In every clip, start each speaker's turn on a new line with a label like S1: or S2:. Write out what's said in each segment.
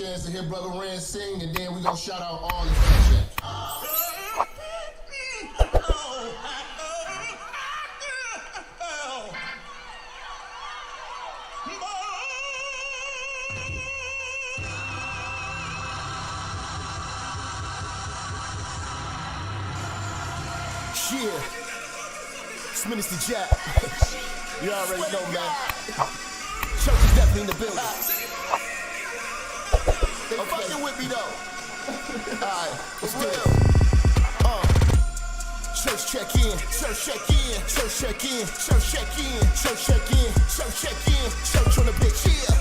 S1: chance to hear Brother Rand sing, and then we gonna shout out all the fans. Yeah, it's Minister Jap. You already know, man. Church is definitely in the building. They fucking with me though. Alright, let's do it. Church check in, church check in, church check in, church check in, church check in, church check in, church on the bitch, yeah.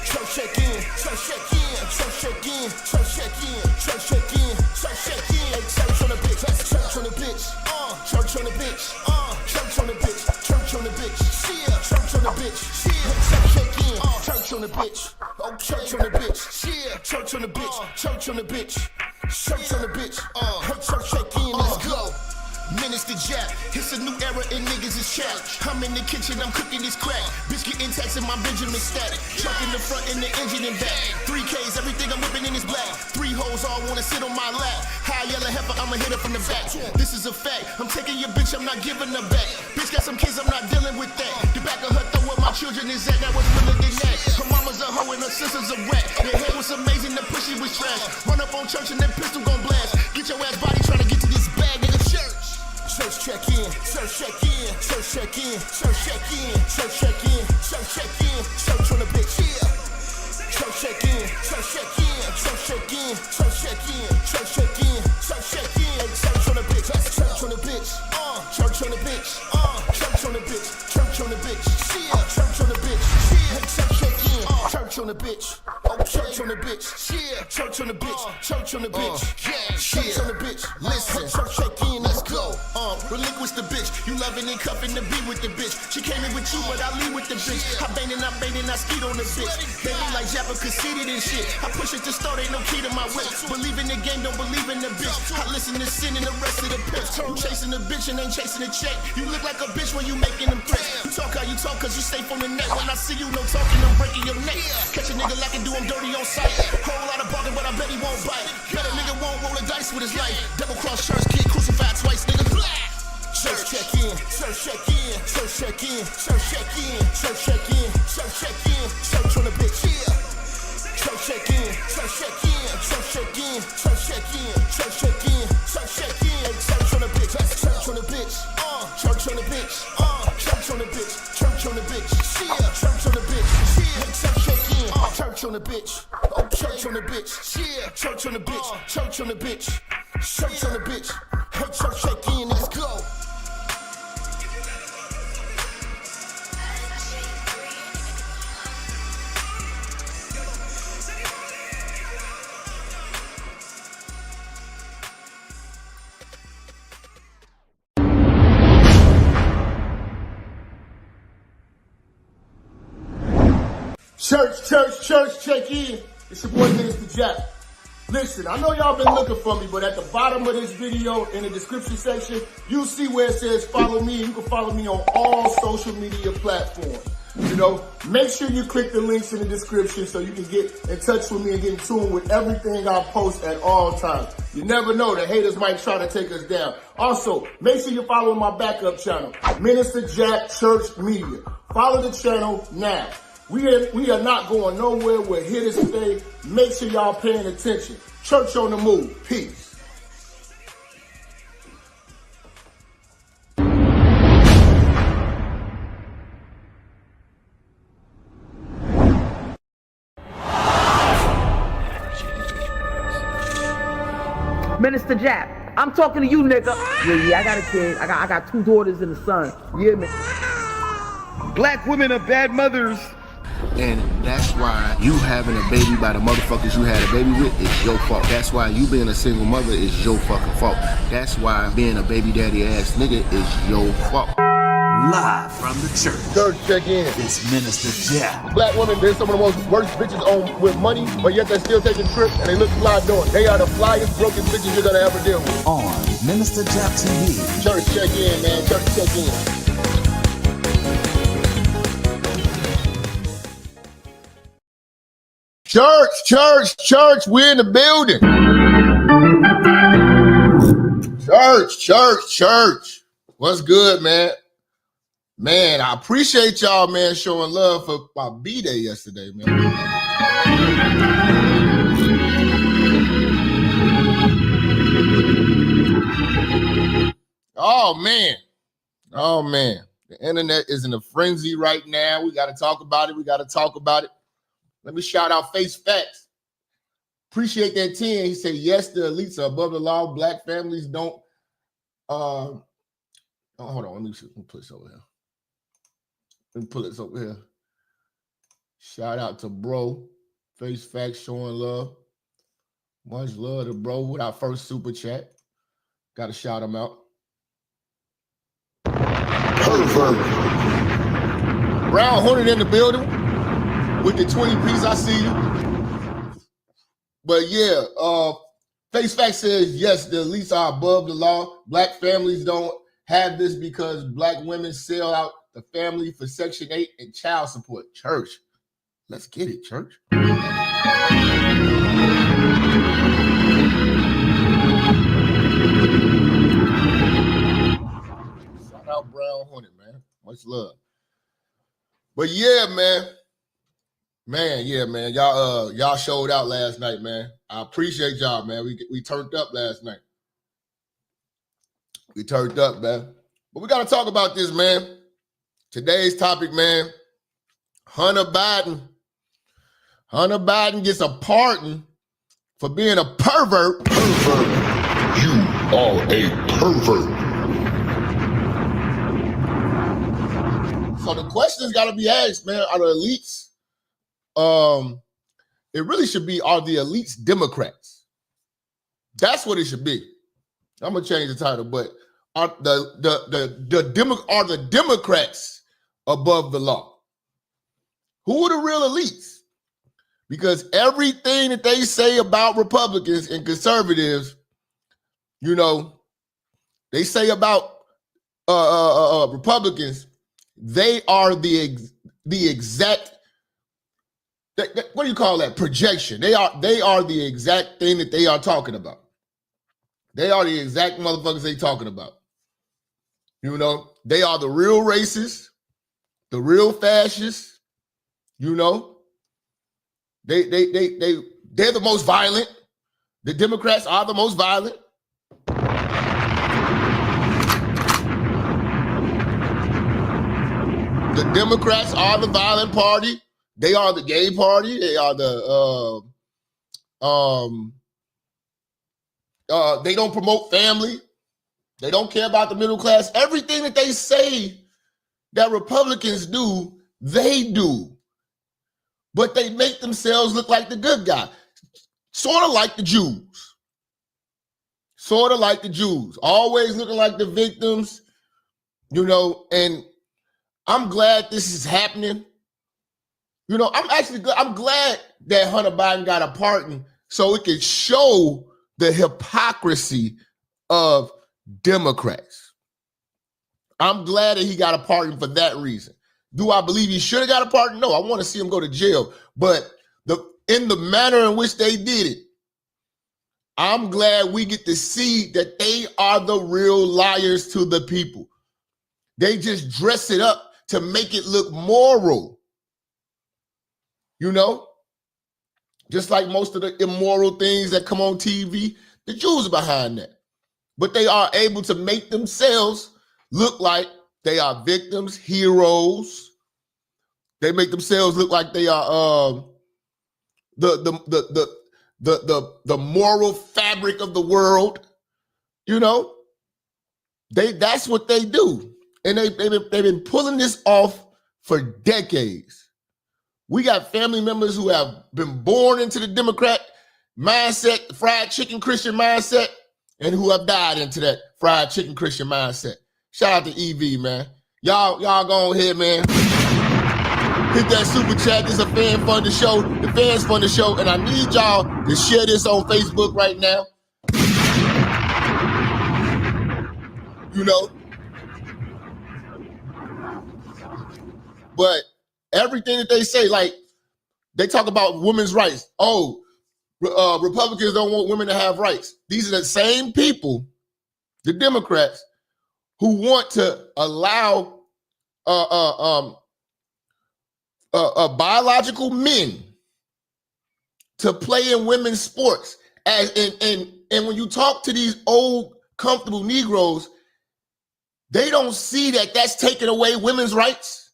S1: Church check in, church check in, church check in, church check in, church check in, church check in, church on the bitch, church on the bitch, church on the bitch, church on the bitch, church on the bitch, yeah, church on the bitch, yeah, church check in, church on the bitch, oh, church on the bitch, yeah, church on the bitch, church on the bitch, church on the bitch, hey, church check in, let's go. Minister Jap, it's a new era and niggas is chat. I'm in the kitchen, I'm cooking this crack. Bitch getting taxed in my Benjamin static. Truck in the front and the engine in back. 3Ks, everything I'm whipping in is black. 3 hoes all wanna sit on my lap. High yellow heifer, I'ma hit her from the back. This is a fact, I'm taking your bitch, I'm not giving her back. Bitch got some kids, I'm not dealing with that. The back of her throw where my children is at, that was realer than that. Her mama's a hoe and her sister's a rat. Their hair was amazing, the pussy was trash. Run up on church and that pistol gon' blast. Get your ass body trying to get to this bag, nigga, church. Church check in, church check in, church check in, church check in, church check in, church check in, church on the bitch, yeah. Church check in, church check in, church check in, church check in, church check in, church check in, church on the bitch, church on the bitch, church on the bitch, church on the bitch, church on the bitch, yeah, church on the bitch, yeah, church check in, church on the bitch, oh, church on the bitch, yeah, church on the bitch, church on the bitch, yeah, church on the bitch, listen, church check in, let's go. Relinquish the bitch, you loving and cuffing to be with the bitch. She came in with you, but I leave with the bitch. I bangin', I skeet on the bitch. Baby like Jap conceited and shit. I push it to start, ain't no key to my whip. Believe in the game, don't believe in the bitch. I listen to sin and the rest of the pimps. You chasing the bitch and ain't chasing the check. You look like a bitch when you making them threats. You talk how you talk, cause you safe on the net. When I see you, no talking, I'm breaking your neck. Catch a nigga like I do, I'm dirty on sight. Whole lot of bargain, but I bet he won't bite. Bet a nigga won't roll the dice with his life. Double cross church, kid crucified twice, nigga. Church check in, church check in, church check in, church check in, church check in, church check in, church on the bitch, yeah. Church check in, church check in, church check in, church check in, church check in, church check in, church on the bitch, church on the bitch, church on the bitch, church on the bitch, church on the bitch, yeah, church on the bitch, yeah, church check in, church on the bitch, oh, church on the bitch, yeah, church on the bitch, church on the bitch, church on the bitch, hey, church check in, let's go. Church, check in. It's your boy, Minister Jap. Listen, I know y'all been looking for me, but at the bottom of this video, in the description section, you'll see where it says follow me. You can follow me on all social media platforms. You know, make sure you click the links in the description so you can get in touch with me and get in tune with everything I post at all times. You never know, the haters might try to take us down. Also, make sure you're following my backup channel, Minister Jap Church Media. Follow the channel now. We are not going nowhere. We're here to stay. Make sure y'all paying attention. Church on the move. Peace.
S2: Minister Jap, I'm talking to you, nigga. Yeah, I got a kid. I got 2 daughters and a son. Yeah, man.
S3: Black women are bad mothers.
S1: And that's why you having a baby by the motherfuckers you had a baby with is your fault. That's why you being a single mother is your fucking fault. That's why being a baby daddy ass nigga is your fault.
S4: Live from the church.
S1: Church check in.
S4: It's Minister Jap.
S1: Black women, they're some of the most worst bitches on with money, but yet they're still taking trips and they look fly doing. They are the flyest broken bitches you're gonna ever deal with.
S4: On Minister Jap TV.
S1: Church check in, man. Church check in. Church, we're in the building. Church. What's good, man? Man, I appreciate y'all, man, showing love for my B-Day yesterday, man. Oh, man. The internet is in a frenzy right now. We got to talk about it. Let me shout out Face Facts. Appreciate that 10. He said, yes, the elites are above the law. Black families don't. Hold on. Let me put this over here. Shout out to bro. Face Facts showing love. Much love to bro with our first super chat. Got to shout him out. Pervert. Brown Hornet in the building with the 20 piece. I see you. But yeah, Face Fact says, yes, the elites are above the law. Black families don't have this because black women sell out the family for Section 8 and child support. Church, let's get it, church. Shout out Brown Hornet, man. Much love. But yeah, man. Y'all showed out last night, man. I appreciate y'all, man. We turned up last night. We turned up, man. But we got to talk about this, man. Today's topic, man. Hunter Biden gets a pardon for being a pervert.
S5: Pervert. You are a pervert.
S1: So the question's got to be asked, man. Are the elites? It really should be, are the elites Democrats? That's what it should be. I'm gonna change the title, but are the Democrats above the law? Who are the real elites? Because everything that they say about Republicans and conservatives, you know, they say about Republicans, they are the exact. What do you call that? Projection. They are the exact thing that they are talking about. They are the exact motherfuckers they talking about. You know, they are the real racists, the real fascists. You know, they're the most violent. The Democrats are the most violent. The Democrats are the violent party. They are the gay party. They are the they don't promote family. They don't care about the middle class. Everything that they say that Republicans do, they do. But they make themselves look like the good guy. Sort of like the Jews. Always looking like the victims, you know, and I'm glad this is happening. You know, I'm glad that Hunter Biden got a pardon so it could show the hypocrisy of Democrats. I'm glad that he got a pardon for that reason. Do I believe he should have got a pardon? No, I want to see him go to jail. But in the manner in which they did it, I'm glad we get to see that they are the real liars to the people. They just dress it up to make it look moral. You know, just like most of the immoral things that come on TV, the Jews are behind that. But they are able to make themselves look like they are victims, heroes. They make themselves look like they are the moral fabric of the world. You know, that's what they do, and they've been pulling this off for decades. We got family members who have been born into the Democrat mindset, the fried chicken Christian mindset, and who have died into that fried chicken Christian mindset. Shout out to EV, man. Y'all go ahead, man. Hit that super chat. This is a fan funded show. The fans fund the show, and I need y'all to share this on Facebook right now. You know, but everything that they say, like They talk about women's rights. Oh, Republicans don't want women to have rights. These are the same people, the Democrats, who want to allow biological men to play in women's sports. And when you talk to these old, comfortable Negroes, they don't see that that's taking away women's rights.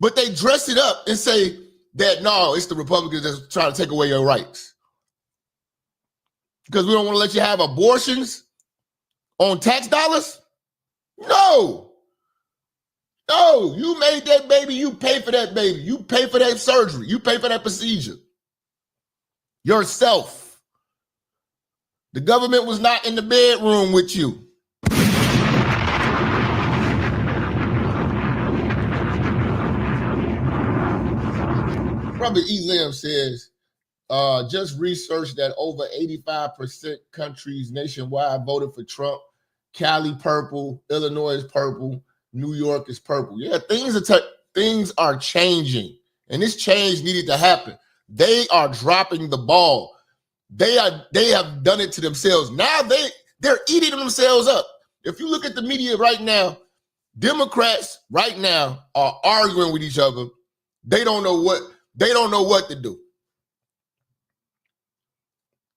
S1: But they dress it up and say that, no, it's the Republicans that's trying to take away your rights. Because we don't want to let you have abortions on tax dollars? No. No, you made that baby, you pay for that baby. You pay for that surgery. You pay for that procedure. Yourself. The government was not in the bedroom with you. Brother Elam says, just research that over 85% countries nationwide voted for Trump. Cali purple, Illinois is purple, New York is purple. Yeah, things are changing, and this change needed to happen. They are dropping the ball. They have done it to themselves. Now they're eating themselves up. If you look at the media right now, Democrats right now are arguing with each other. They don't know what to do.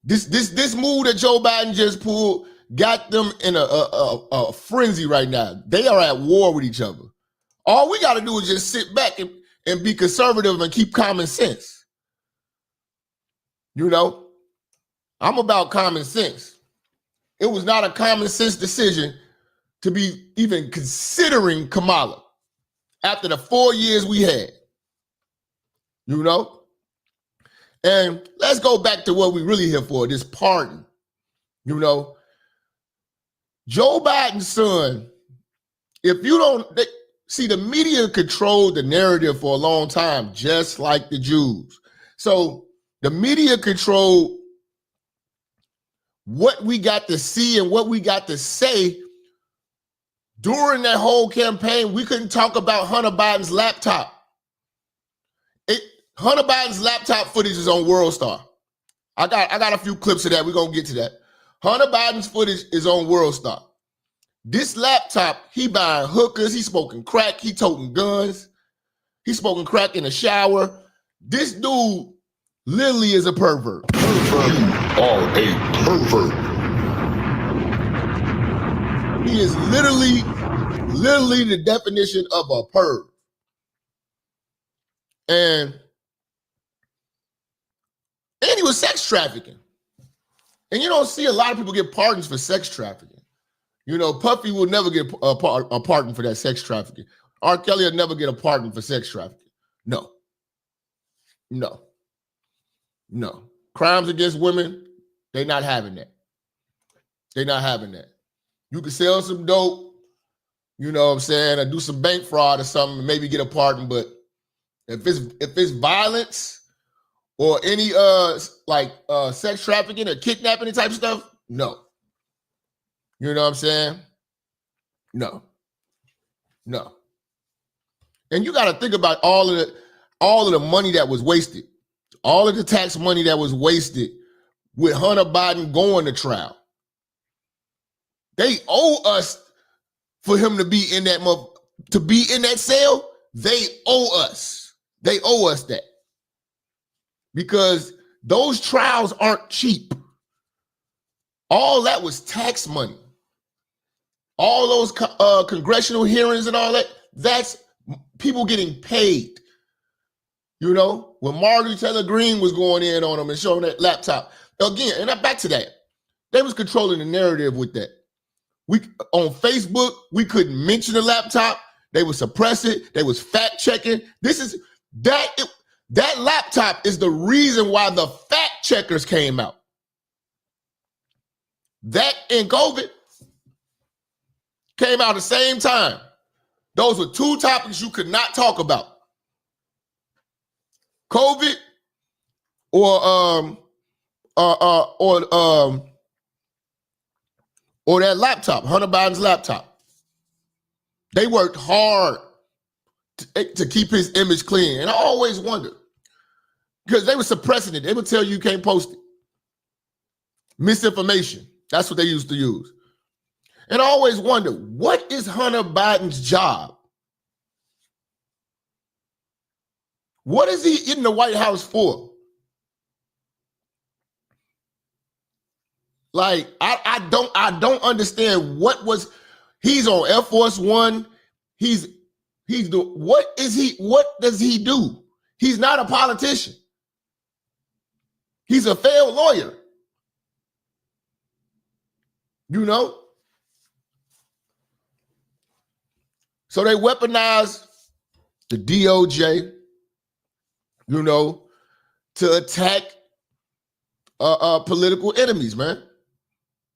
S1: This move that Joe Biden just pulled got them in a frenzy right now. They are at war with each other. All we got to do is just sit back and be conservative and keep common sense. You know, I'm about common sense. It was not a common sense decision to be even considering Kamala after the 4 years we had. You know? And let's go back to what we're really here for, this pardon. You know? Joe Biden's son, if you don't, see, the media controlled the narrative for a long time, just like the Jews. So the media controlled what we got to see and what we got to say during that whole campaign. We couldn't talk about Hunter Biden's laptop. Hunter Biden's laptop footage is on World Star. I got a few clips of that. We're going to get to that. Hunter Biden's footage is on World Star. This laptop, he buying hookers, he smoking crack, he toting guns, he smoking crack in the shower. This dude literally is a pervert.
S5: You are a pervert.
S1: He is literally the definition of a perv. And he was sex trafficking. And you don't see a lot of people get pardons for sex trafficking. You know, Puffy will never get a pardon for that sex trafficking. R. Kelly will never get a pardon for sex trafficking. No. Crimes against women, they're not having that. They're not having that. You can sell some dope, you know what I'm saying, or do some bank fraud or something, maybe get a pardon, but if it's violence or any sex trafficking or kidnapping type stuff, no. You know what I'm saying? No. And you got to think about all of the money that was wasted, all of the tax money that was wasted with Hunter Biden going to trial. They owe us for him to be in that cell. They owe us. They owe us that. Because those trials aren't cheap. All that was tax money. All those congressional hearings and all that, that's people getting paid. You know, when Marjorie Taylor Greene was going in on them and showing that laptop. Again, and I'm back to that. They was controlling the narrative with that. On Facebook, we couldn't mention the laptop. They would suppress it. They was fact checking. That laptop is the reason why the fact checkers came out. That and COVID came out at the same time. Those were two topics you could not talk about. COVID or that laptop, Hunter Biden's laptop. They worked hard to keep his image clean. And I always wonder, Because they were suppressing it. They would tell you can't post it. Misinformation. That's what they used to use. And I always wonder, what is Hunter Biden's job? What is he in the White House for? Like, I don't understand he's on Air Force One. What does he do? He's not a politician. He's a failed lawyer. You know? So they weaponize the DOJ, you know, to attack political enemies, man.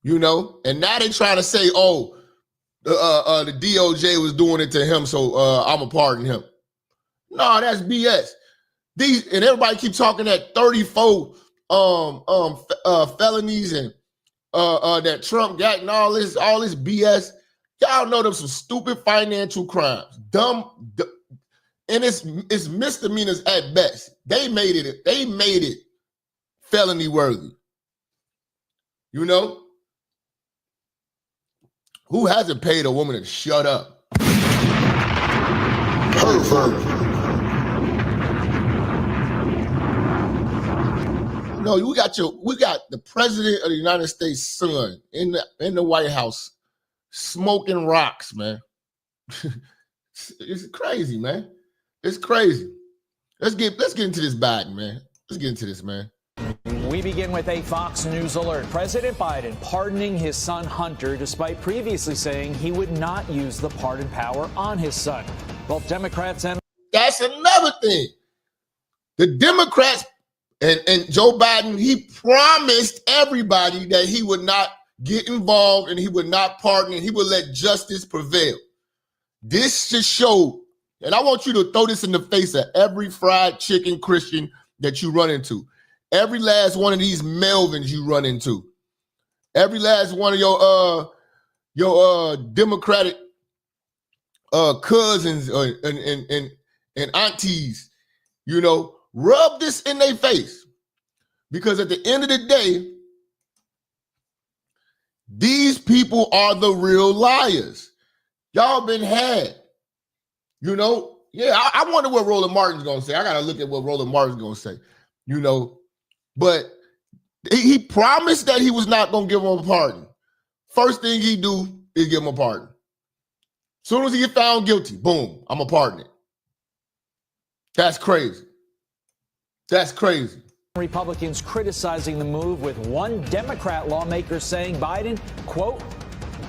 S1: You know, and now they trying to say, oh, the DOJ was doing it to him, so I'm gonna pardon him. No, that's BS. And everybody keep talking that 34 felonies and that Trump got and all this BS. Y'all know them some stupid financial crimes, dumb, and it's misdemeanors at best. They made it felony worthy. You know, who hasn't paid a woman to shut up?
S5: Pervert.
S1: No, we got the president of the United States' son in the White House smoking rocks, man. It's crazy, man. It's crazy. Let's get into this Biden, man. Let's get into this, man.
S6: We begin with a Fox News alert. President Biden pardoning his son Hunter despite previously saying he would not use the pardon power on his son. Both Democrats and...
S1: That's another thing. The Democrats and Joe Biden, he promised everybody that he would not get involved and he would not pardon and he would let justice prevail. This just showed, and I want you to throw this in the face of every fried chicken Christian that you run into. Every last one of these Melvins you run into. Every last one of your Democratic cousins and aunties, you know, rub this in their face. Because at the end of the day, these people are the real liars. Y'all been had. You know? Yeah, I wonder what Roland Martin's going to say. I got to look at what Roland Martin's going to say. You know? But he promised that he was not going to give him a pardon. First thing he do is give him a pardon. Soon as he get found guilty, boom, I'm going to pardon it. That's crazy. That's crazy.
S6: Republicans criticizing the move, with one Democrat lawmaker saying Biden, quote,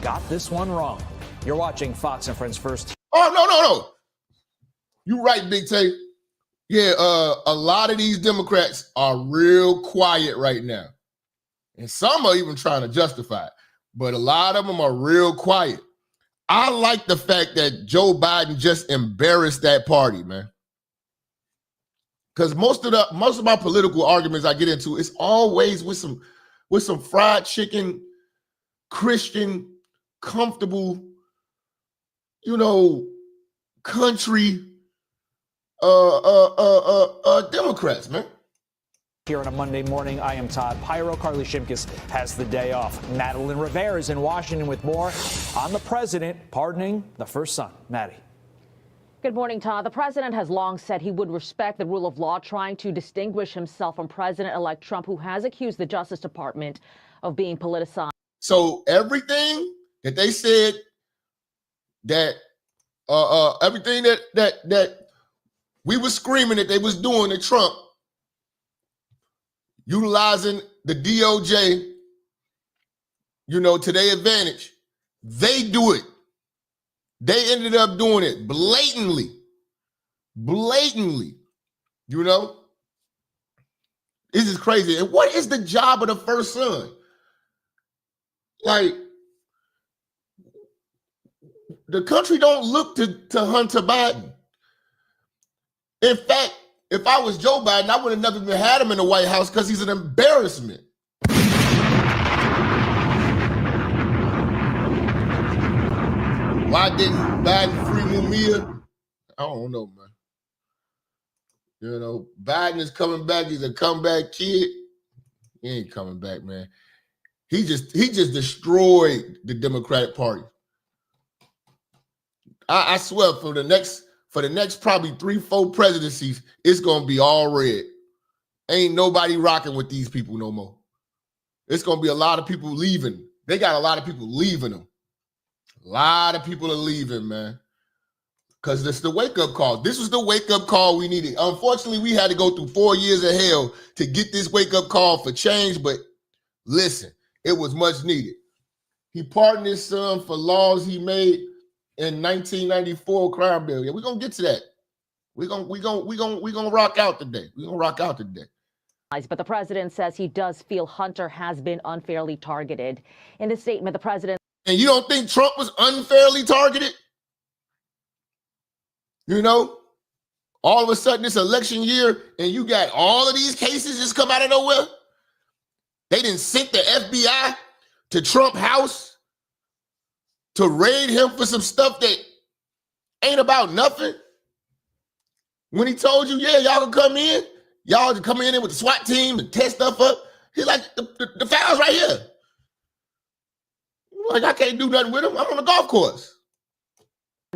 S6: got this one wrong. You're watching Fox and Friends First.
S1: Oh, no. You right, Big Tay. Yeah, a lot of these Democrats are real quiet right now. And some are even trying to justify it. But a lot of them are real quiet. I like the fact that Joe Biden just embarrassed that party, man. Because most of my political arguments I get into, it's always with some fried chicken, Christian, comfortable, you know, country Democrats, man.
S6: Here on a Monday morning, I am Todd Pyro. Carly Shimkus has the day off. Madeline Rivera is in Washington with more on the president pardoning the first son. Maddie.
S7: Good morning, Todd. The president has long said he would respect the rule of law, trying to distinguish himself from President-elect Trump, who has accused the Justice Department of being politicized.
S1: So everything that they said that everything that we were screaming that they was doing to Trump, utilizing the DOJ, you know, to their advantage, they do it. They ended up doing it blatantly, you know? This is crazy. And what is the job of the first son? Like, the country don't look to Hunter Biden. In fact, if I was Joe Biden, I would have never even had him in the White House because he's an embarrassment. Why didn't Biden free Mumia? I don't know, man.
S5: You know, Biden is coming back. He's a comeback kid. He ain't coming back, man. He just destroyed the Democratic Party. I swear for the next probably 3-4 presidencies, it's gonna be all red. Ain't nobody rocking with these people no more. It's gonna be a lot of people leaving. They got a lot of people leaving them. A lot of people are leaving, man. Because this is the wake-up call. This was the wake-up call we needed. Unfortunately, we had to go through 4 years of hell to get this wake-up call for change, but listen, it was much needed. He pardoned his son for laws he made in 1994 crime bill. Yeah, we're gonna get to that. We're gonna rock out today. We're gonna rock out today.
S7: But the president says he does feel Hunter has been unfairly targeted. In a statement, the president...
S5: And you don't think Trump was unfairly targeted? You know, all of a sudden it's election year and you got all of these cases just come out of nowhere. They didn't send the FBI to Trump house to raid him for some stuff that ain't about nothing. When he told you, yeah, y'all can come in, y'all can come in with the SWAT team and test stuff up. He's like, the file's right here. Like, I can't do nothing with him. I'm on the golf course.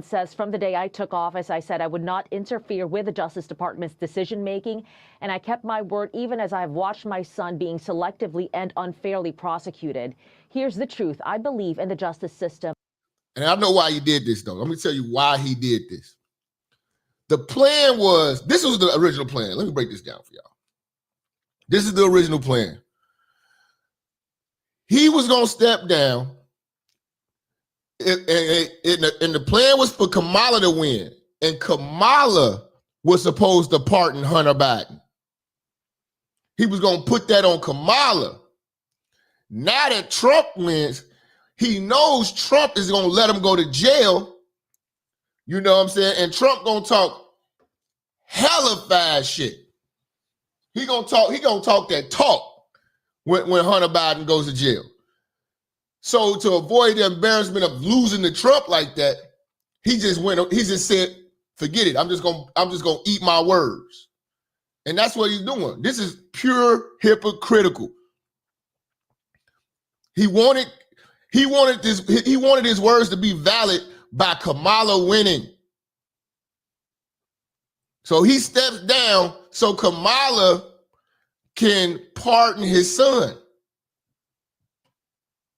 S7: Says, from the day I took office, I said I would not interfere with the Justice Department's decision making, and I kept my word even as I've watched my son being selectively and unfairly prosecuted. Here's the truth. I believe in the justice system.
S5: And I know why he did this, though. Let me tell you why he did this. The plan was, this was the original plan. Let me break this down for y'all. This is the original plan. He was going to step down. And the plan was for Kamala to win. And Kamala was supposed to pardon Hunter Biden. He was going to put that on Kamala. Now that Trump wins, he knows Trump is going to let him go to jail. You know what I'm saying? And Trump going to talk hella fast shit. He going to talk that talk when Hunter Biden goes to jail. So to avoid the embarrassment of losing to Trump like that, he just said, forget it. I'm just gonna eat my words. And that's what he's doing. This is pure hypocritical. He wanted his words to be valid by Kamala winning. So he steps down so Kamala can pardon his son.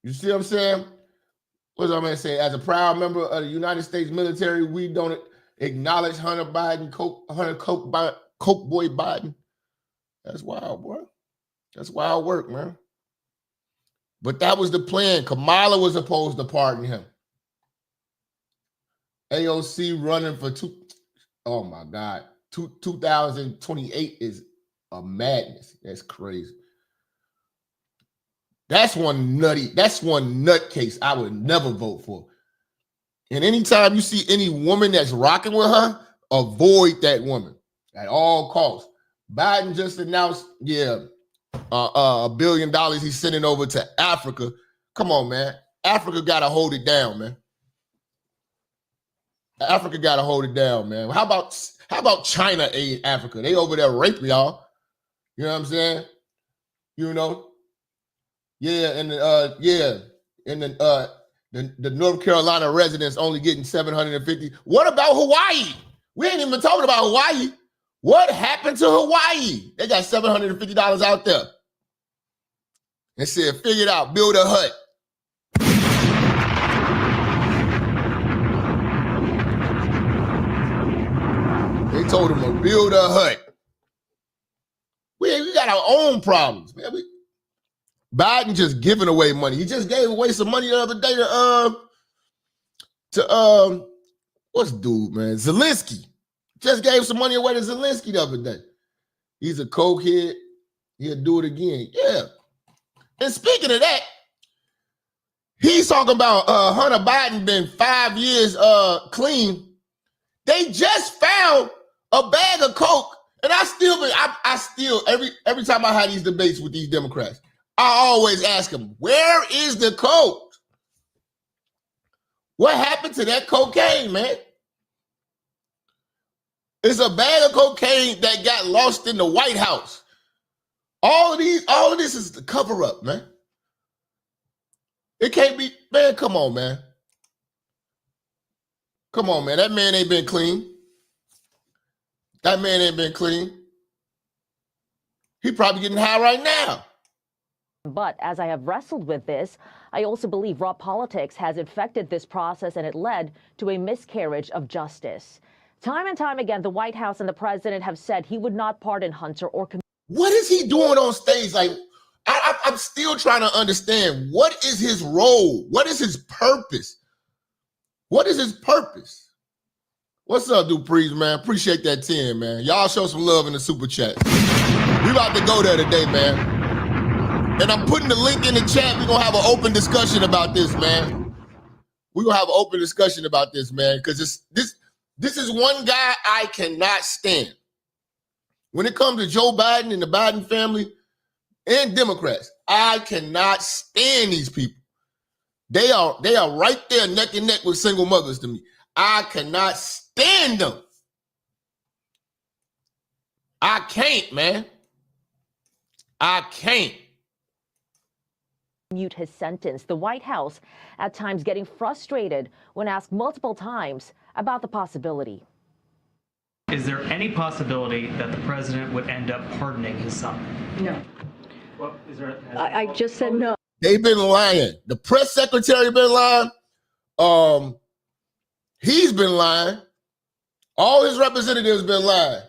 S5: You see what I'm saying? What's I'm going to say? As a proud member of the United States military, we don't acknowledge Hunter Biden, Coke Boy Biden. That's wild, boy. That's wild work, man. But that was the plan. Kamala was supposed to pardon him. AOC running for 2028 is a madness. That's crazy. That's one nutcase I would never vote for. And anytime you see any woman that's rocking with her, avoid that woman at all costs. Biden just announced, $1 billion he's sending over to Africa. Come on, man. Africa got to hold it down, man. Africa got to hold it down, man. How about China aid Africa? They over there raping y'all. You know what I'm saying? You know? Yeah, and the North Carolina residents only getting $750. What about Hawaii? We ain't even talking about Hawaii. What happened to Hawaii? They got $750 out there. And said, figure it out, build a hut. They told them to build a hut. We got our own problems, man. Biden just giving away money. He just gave away some money the other day to what's dude, man? Zelensky. Just gave some money away to Zelensky the other day. He's a cokehead. He'll do it again. Yeah. And speaking of that, he's talking about Hunter Biden been 5 years clean. They just found a bag of coke, and I still every time I had these debates with these Democrats, I always ask them, where is the coke? What happened to that cocaine, man? It's a bag of cocaine that got lost in the White House. All of this is the cover up, man. It can't be, man, come on, man. Come on, man. That man ain't been clean. That man ain't been clean. He probably getting high right now.
S7: But as I have wrestled with this, I also believe raw politics has infected this process and it led to a miscarriage of justice. Time and time again, the White House and the president have said he would not pardon Hunter or
S5: what is he doing on stage? Like, I'm still trying to understand, what is his role? What is his purpose? What is his purpose? What's up, Dupree's, man? Appreciate that 10, man. Y'all show some love in the super chat. We about to go there today, man. And I'm putting the link in the chat. We're going to have an open discussion about this, man. We're going to have an open discussion about this, man, because this is one guy I cannot stand. When it comes to Joe Biden and the Biden family and Democrats, I cannot stand these people. They are right there neck and neck with single mothers to me. I cannot stand them. I can't, man. I can't.
S7: Mute his sentence. The White House at times getting frustrated when asked multiple times about the possibility.
S8: Is there any possibility that the president would end up pardoning his son?
S9: No.
S8: Well, is there,
S9: I just said no.
S5: They've been lying. The press secretary been lying. He's been lying. All his representatives been lying.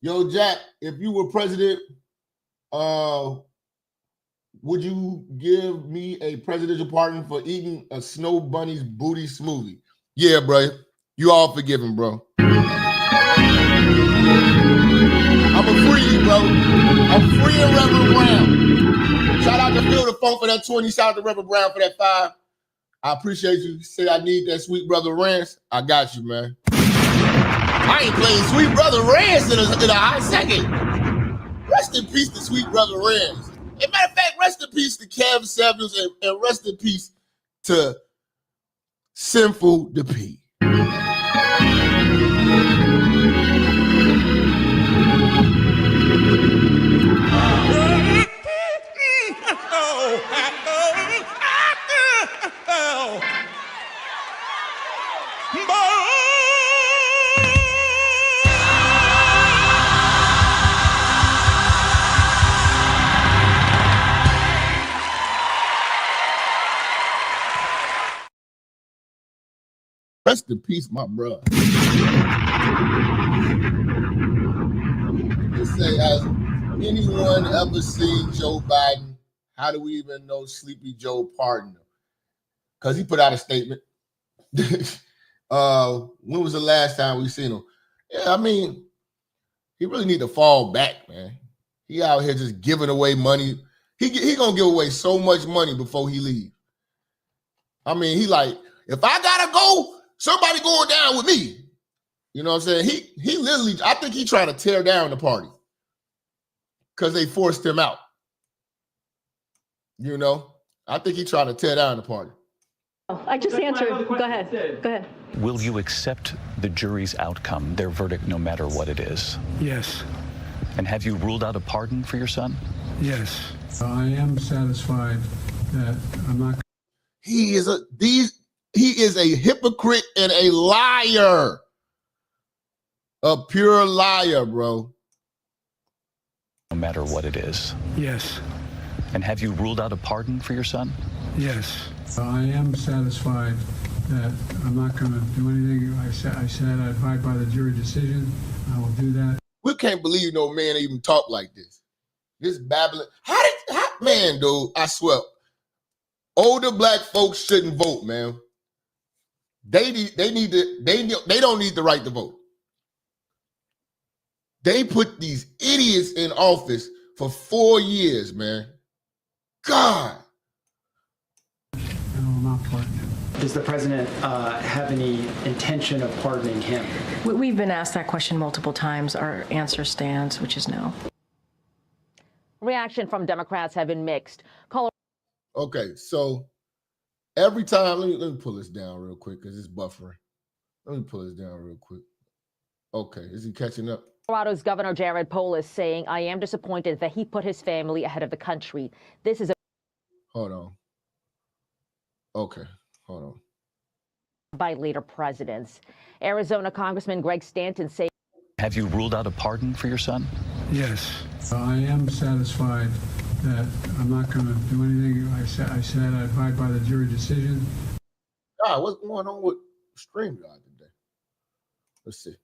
S5: Yo, Jack, if you were president, would you give me a presidential pardon for eating a Snow Bunny's booty smoothie? Yeah, bro. You all forgiven, bro. I'm a free, bro. I'm free and Reverend Brown. Shout out to Phil the Funk for that 20. Shout out to Reverend Brown for that 5. I appreciate you. Say I need that Sweet Brother Rance. I got you, man. I ain't playing Sweet Brother Rance in a hot second. Rest in peace to Sweet Brother Rance. As a matter of fact, rest in peace to Kev Samuels and rest in peace to Sinful the P. Rest in peace, my brother. They say, has anyone ever seen Joe Biden? How do we even know Sleepy Joe pardoned him? Because he put out a statement. When was the last time we seen him? Yeah, I mean, he really need to fall back, man. He out here just giving away money. He gonna give away so much money before he leave. I mean, he like, if I gotta go, somebody going down with me. You know what I'm saying? He literally, I think he trying to tear down the party because they forced him out. You know, I think he trying to tear down the party.
S9: Oh, I just answered. Go ahead. Go ahead.
S10: Will you accept the jury's outcome, their verdict, no matter what it is?
S11: Yes.
S10: And have you ruled out a pardon for your son?
S11: Yes. I am satisfied that I'm not.
S5: He is a hypocrite and a liar. A pure liar, bro.
S10: No matter what it is.
S11: Yes.
S10: And have you ruled out a pardon for your son?
S11: Yes. I am satisfied that I'm not going to do anything. I said I'd abide by the jury decision. I will do that.
S5: We can't believe no man even talk like this. This babbling. Man, dude, I swear. Older black folks shouldn't vote, man. They don't need the right to vote. They put these idiots in office for 4 years, man. God.
S11: I will not pardon him.
S8: Does the president have any intention of pardoning him?
S9: We've been asked that question multiple times. Our answer stands, which is no.
S7: Reaction from Democrats have been mixed.
S5: Okay, so every time, let me pull this down real quick because it's buffering. Let me pull this down real quick. Okay, is he catching up?
S7: Colorado's Governor Jared Polis saying, I am disappointed that he put his family ahead of the country. This is a...
S5: Hold on. Okay, hold on.
S7: ...by later presidents. Arizona Congressman Greg Stanton saying...
S10: Have you ruled out a pardon for your son?
S11: Yes. I am satisfied that I'm not going to do anything. I said I'd abide by the jury decision.
S5: God, what's going on with StreamYard today? Let's see.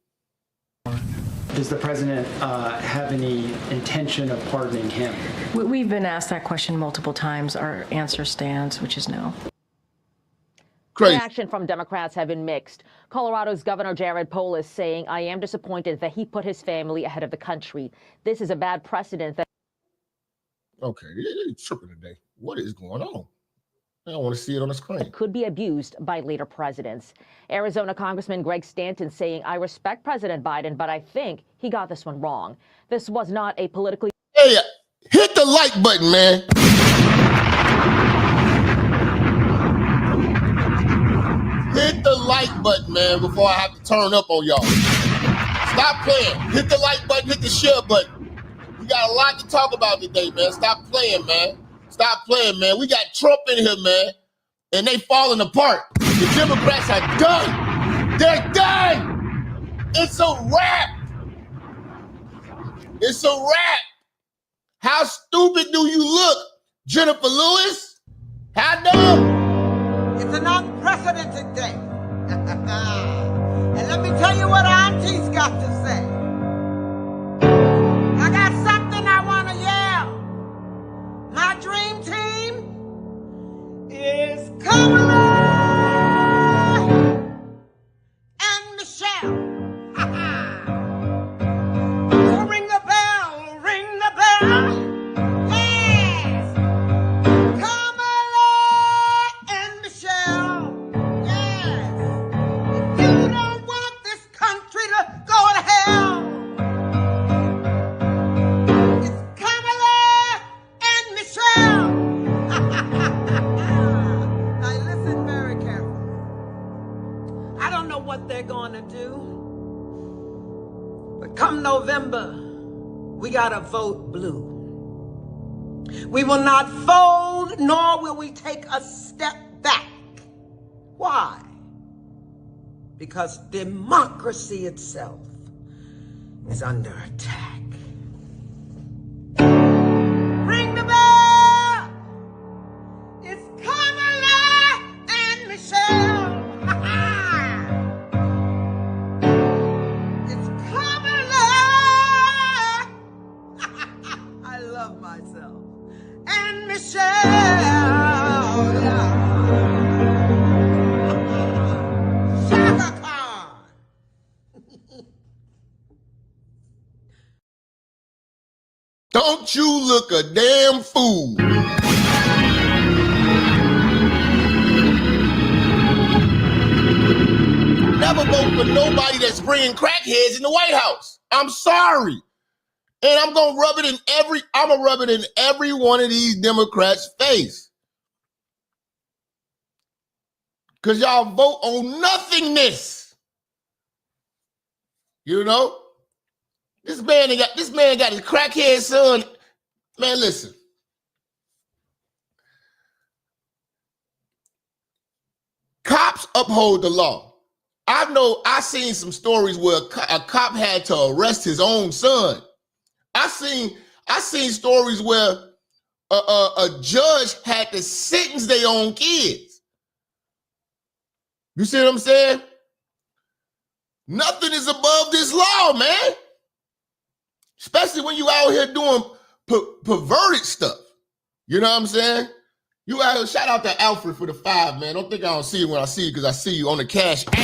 S12: Does the president have any intention of pardoning him?
S9: We've been asked that question multiple times. Our answer stands, which is no.
S5: Crazy.
S7: Reaction from Democrats have been mixed. Colorado's Governor Jared Polis saying, I am disappointed that he put his family ahead of the country. This is a bad precedent that...
S5: Okay, he's tripping today. What is going on? I don't want to see it on the screen.
S7: ...could be abused by later presidents. Arizona Congressman Greg Stanton saying, I respect President Biden, but I think he got this one wrong. This was not a politically...
S5: Hey, hit the like button, man. Hit the like button, man, before I have to turn up on y'all. Stop playing. Hit the like button, hit the share button. We got a lot to talk about today, man. Stop playing, man. Stop playing, man. We got Trump in here, man, and they falling apart. The Democrats are done. They're done. It's a wrap. It's a wrap. How stupid do you look, Jennifer Lewis? How dumb?
S13: It's an unprecedented day. And let me tell you what Auntie's got to say. I got something I want to yell. My dream team is Kamala and Michelle. So ring the bell, ring the bell. Yes. Kamala and Michelle. Yes. If you don't want this country to go to hell, it's Kamala and Michelle. Now listen very carefully. I don't know what they're going to do, but come November, we got to vote blue. We will not fold, nor will we take a step back. Why? Because democracy itself is under attack. Ring the bell! It's Kamala and Michelle. It's Kamala. I love myself. And Michelle. Shaka Khan.
S5: Don't you look a damn fool. Never vote for nobody that's bringing crackheads in the White House. I'm sorry. And I'm gonna rub it in every one of these Democrats' face. Cause y'all vote on nothingness. You know? This man got his crackhead son. Man, listen. Cops uphold the law. I seen some stories where a cop had to arrest his own son. I seen stories where a judge had to sentence their own kids. You see what I'm saying? Nothing is above this law, man. Especially when you out here doing perverted stuff. You know what I'm saying? You out here, shout out to Alfred for the 5, man. Don't think I don't see you when I see you, because I see you on the Cash app.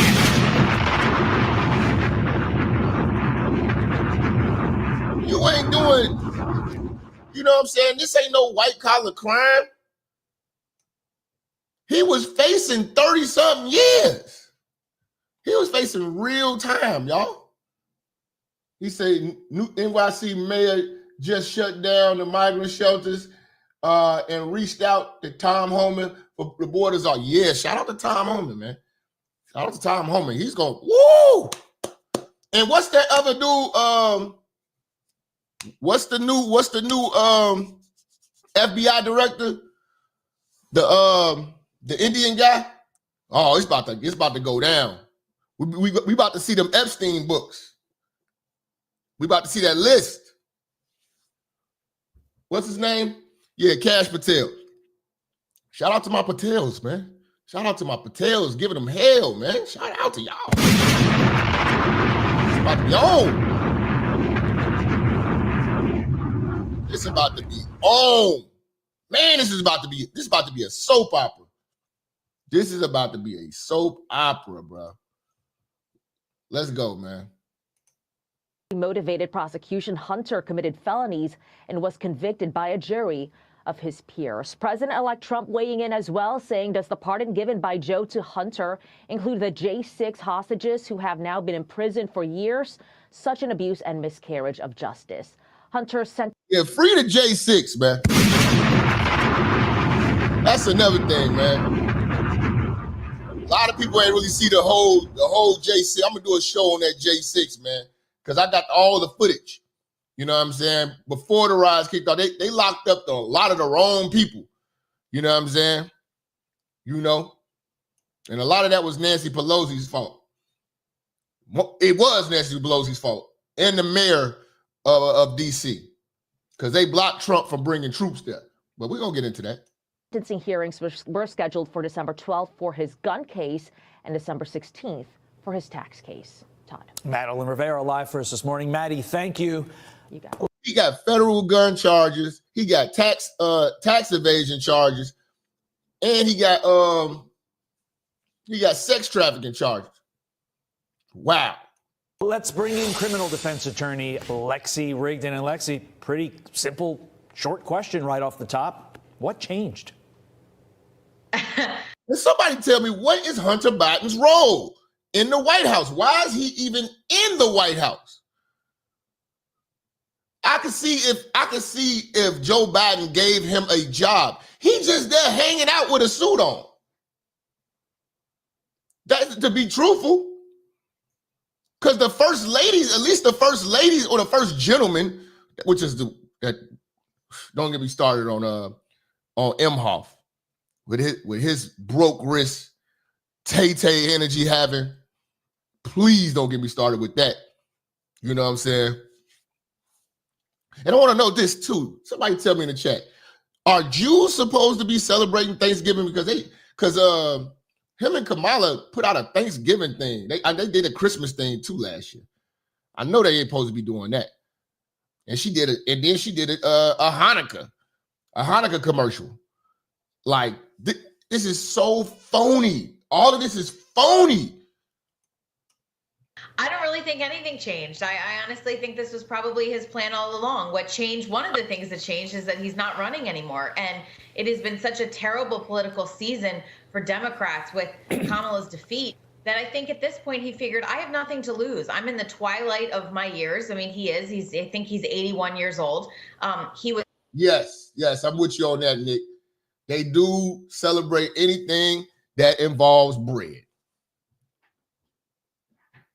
S5: You ain't doing, you know what I'm saying? This ain't no white collar crime. He was facing 30-something years. He was facing real time, y'all. He said NYC mayor just shut down the migrant shelters and reached out to Tom Homan for the borders. Yeah, shout out to Tom Homan, man. Shout out to Tom Homan. He's going, woo! And what's that other dude? What's the new FBI director? The Indian guy? Oh, it's about to go down. We about to see them Epstein books. We about to see that list. What's his name? Yeah, Cash Patel. Shout out to my Patels, man. Shout out to my Patels, giving them hell, man. Shout out to y'all. It's about to be on. It's about to be on. Man, this is about to be a soap opera. This is about to be a soap opera, bro. Let's go, man.
S7: Motivated prosecution, Hunter committed felonies and was convicted by a jury of his peers. President-elect Trump weighing in as well, saying, does the pardon given by Joe to Hunter include the J6 hostages who have now been in prison for years? Such an abuse and miscarriage of justice. Hunter sent...
S5: Yeah, free the J6, man. That's another thing, man. A lot of people ain't really see the whole J6. I'm gonna do a show on that J6, man, because I got all the footage. You know what I'm saying? Before the riots kicked off, they locked up a lot of the wrong people. You know what I'm saying? You know? And a lot of that was Nancy Pelosi's fault. It was Nancy Pelosi's fault and the mayor of D.C. because they blocked Trump from bringing troops there. But we're going to get into that.
S7: Sentencing hearings were scheduled for December 12th for his gun case and December 16th for his tax case. Todd.
S6: Madeline Rivera live for us this morning. Maddie, thank you.
S7: You got it.
S5: He got federal gun charges. He got tax evasion charges, and he got sex trafficking charges. Wow.
S6: Let's bring in criminal defense attorney Lexi Rigdon. And Lexi, pretty simple, short question right off the top. What changed?
S5: Can somebody tell me what is Hunter Biden's role in the White House? Why is he even in the White House? I could see if Joe Biden gave him a job. He's just there hanging out with a suit on. That's to be truthful. Because the first ladies, at least the first ladies or the first gentleman, which is don't get me started on Emhoff with his broke wrist, Tay-Tay energy having. Please don't get me started with that. You know what I'm saying? And I want to know this too. Somebody tell me in the chat. Are Jews supposed to be celebrating Thanksgiving because him and Kamala put out a Thanksgiving thing. They did a Christmas thing too last year. I know they ain't supposed to be doing that. And she did it, and then she did it a Hanukkah commercial. Like this is so phony. All of this is phony.
S14: I don't really think anything changed. I honestly think this was probably his plan all along. What changed, one of the things that changed is that he's not running anymore. And it has been such a terrible political season for Democrats with Kamala's defeat that I think at this point he figured, I have nothing to lose. I'm in the twilight of my years. I mean, I think he's 81 years old. He was. Yes,
S5: I'm with you on that, Nick. They do celebrate anything that involves bread.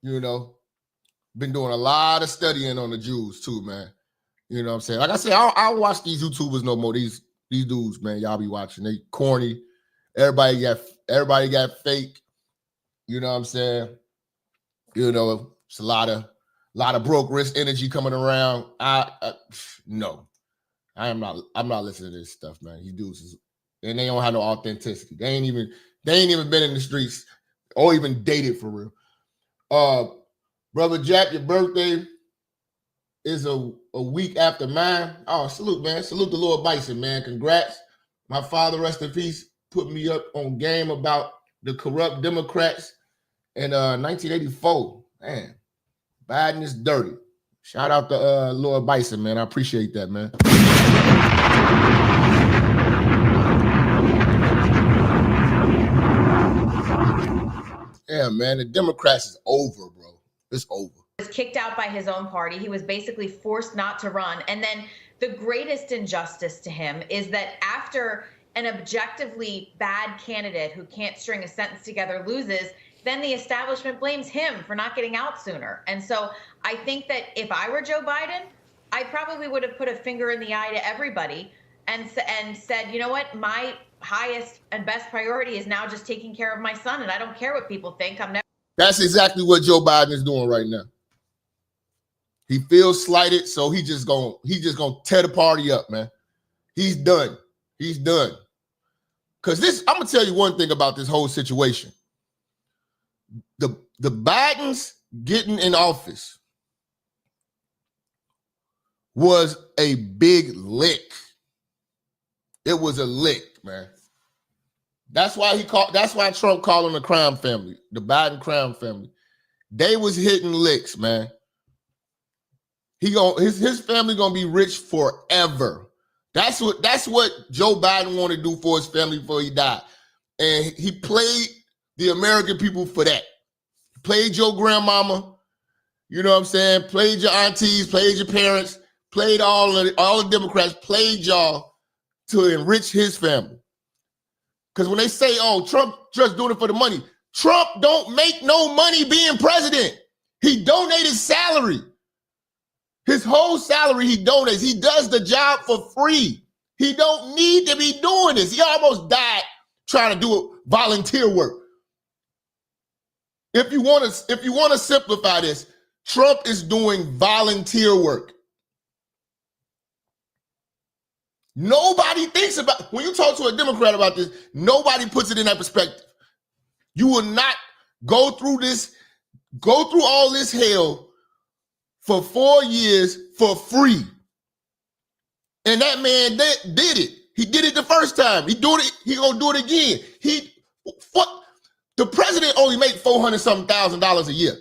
S5: You know, been doing a lot of studying on the Jews too, man. You know what I'm saying? Like I said, I don't watch these YouTubers no more. These dudes, man, y'all be watching. They corny. Everybody got fake. You know what I'm saying? You know, it's a lot of broke wrist energy coming around. No, I'm not listening to this stuff, man. These dudes and they don't have no authenticity. They ain't even been in the streets or even dated for real. Brother Jap, your birthday is a week after mine. Oh, salute, man. Salute the Lord Bison, man. Congrats. My father, rest in peace, put me up on game about the corrupt Democrats in 1984. Man, Biden is dirty. Shout out to Lord Bison, man. I appreciate that, man. Yeah, man, the Democrats is over, bro. It's over.
S14: Was kicked out by his own party. He was basically forced not to run. And then the greatest injustice to him is that after an objectively bad candidate who can't string a sentence together loses, then the establishment blames him for not getting out sooner. And so I think that if I were Joe Biden, I probably would have put a finger in the eye to everybody and said, you know what, my highest and best priority is now just taking care of my son, and I don't care what people think.
S5: That's exactly what Joe Biden is doing right now. He feels slighted, so he just gonna tear the party up, man. He's done. He's done. Because I'm gonna tell you one thing about this whole situation. The Bidens getting in office was a big lick. It was a lick, man. That's why Trump called them the crime family, the Biden crime family. They was hitting licks, man. His family gonna be rich forever. That's what Joe Biden wanted to do for his family before he died. And he played the American people for that. Played your grandmama, you know what I'm saying? Played your aunties, played your parents, played all the Democrats, played y'all to enrich his family. Because when they say, oh, Trump just doing it for the money, Trump don't make no money being president. He donated salary. His whole salary he donates. He does the job for free. He don't need to be doing this. He almost died trying to do volunteer work. If you want to simplify this, Trump is doing volunteer work. Nobody thinks about, when you talk to a Democrat about this, nobody puts it in that perspective. You will not go through all this hell for 4 years for free. And that man did it. He did it the first time. He gonna do it again. The president only make $400-something thousand a year.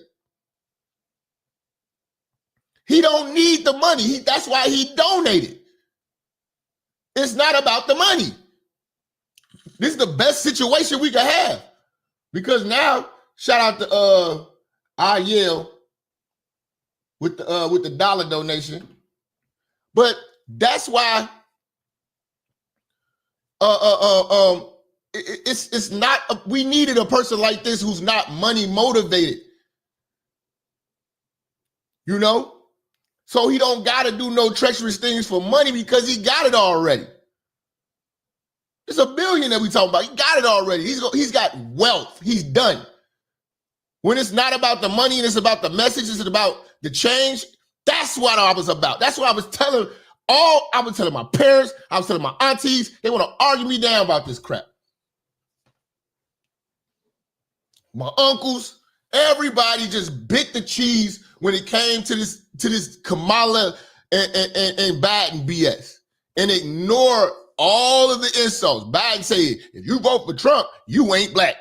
S5: He don't need the money. That's why he donated. It's not about the money. This is the best situation we can have. Because now, shout out to Ayel with the dollar donation. But that's why it's not, we needed a person like this who's not money motivated. You know? So he don't got to do no treacherous things for money because he got it already. It's $1 billion that we talking about. He got it already. He's got wealth. He's done. When it's not about the money and it's about the message, it's about the change. That's what I was about. That's what I was telling my parents. I was telling my aunties. They want to argue me down about this crap. My uncles, everybody just bit the cheese when it came to this Kamala and Biden BS and ignore all of the insults. Biden say, if you vote for Trump, you ain't black.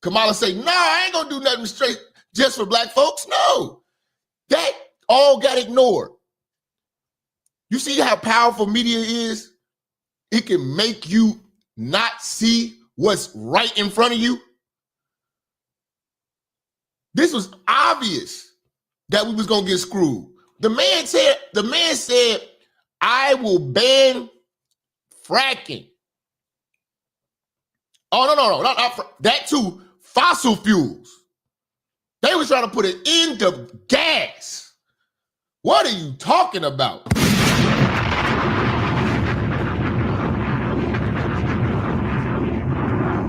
S5: Kamala say, no, I ain't gonna do nothing straight just for black folks. No, that all got ignored. You see how powerful media is? It can make you not see what's right in front of you. This was obvious that we was gonna get screwed. The man said, I will ban fracking. Oh, no, not that too. Fossil fuels. They was trying to put an end to gas. What are you talking about?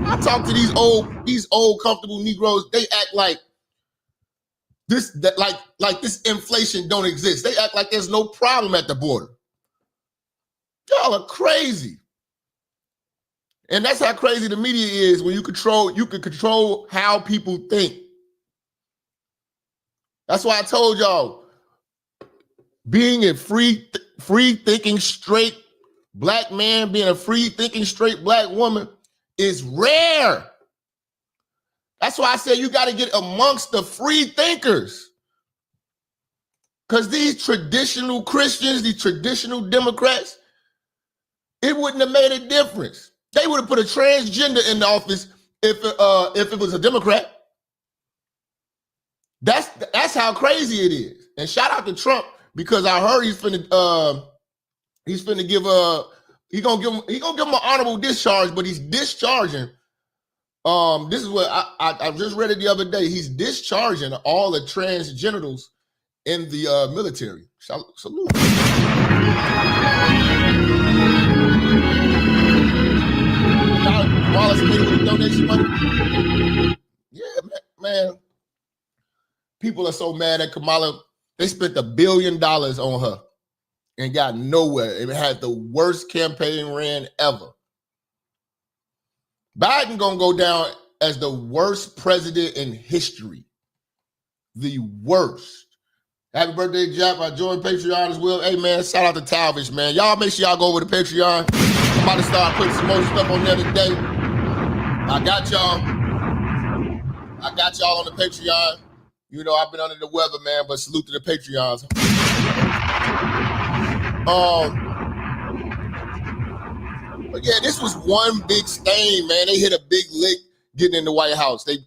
S5: I talk to these old comfortable Negroes. They act like this inflation don't exist. They act like there's no problem at the border. Y'all are crazy. And that's how crazy the media is when you can control how people think. That's why I told y'all, being a free thinking straight black man, being a free thinking straight black woman is rare. That's why I said you got to get amongst the free thinkers. Because these traditional Christians, these traditional Democrats, it wouldn't have made a difference. They would have put a transgender in the office if it was a Democrat. That's how crazy it is. And shout out to Trump because I heard he's gonna give him an honorable discharge, but he's discharging This is what I just read it the other day. He's discharging all the transgenitals in the military. Salute. Wallace paid with the donation money. Yeah, man. People are so mad at Kamala. They spent $1 billion on her and got nowhere. It had the worst campaign ran ever. Biden gonna go down as the worst president in history. The worst. Happy birthday, Jap. I joined Patreon as well. Hey, man, shout out to Talvish, man. Y'all make sure y'all go over to Patreon. I'm about to start putting some more stuff on there today. I got y'all on the Patreon. You know, I've been under the weather, man, but salute to the Patreons. But yeah, this was one big stain, man. They hit a big lick getting in the White House. They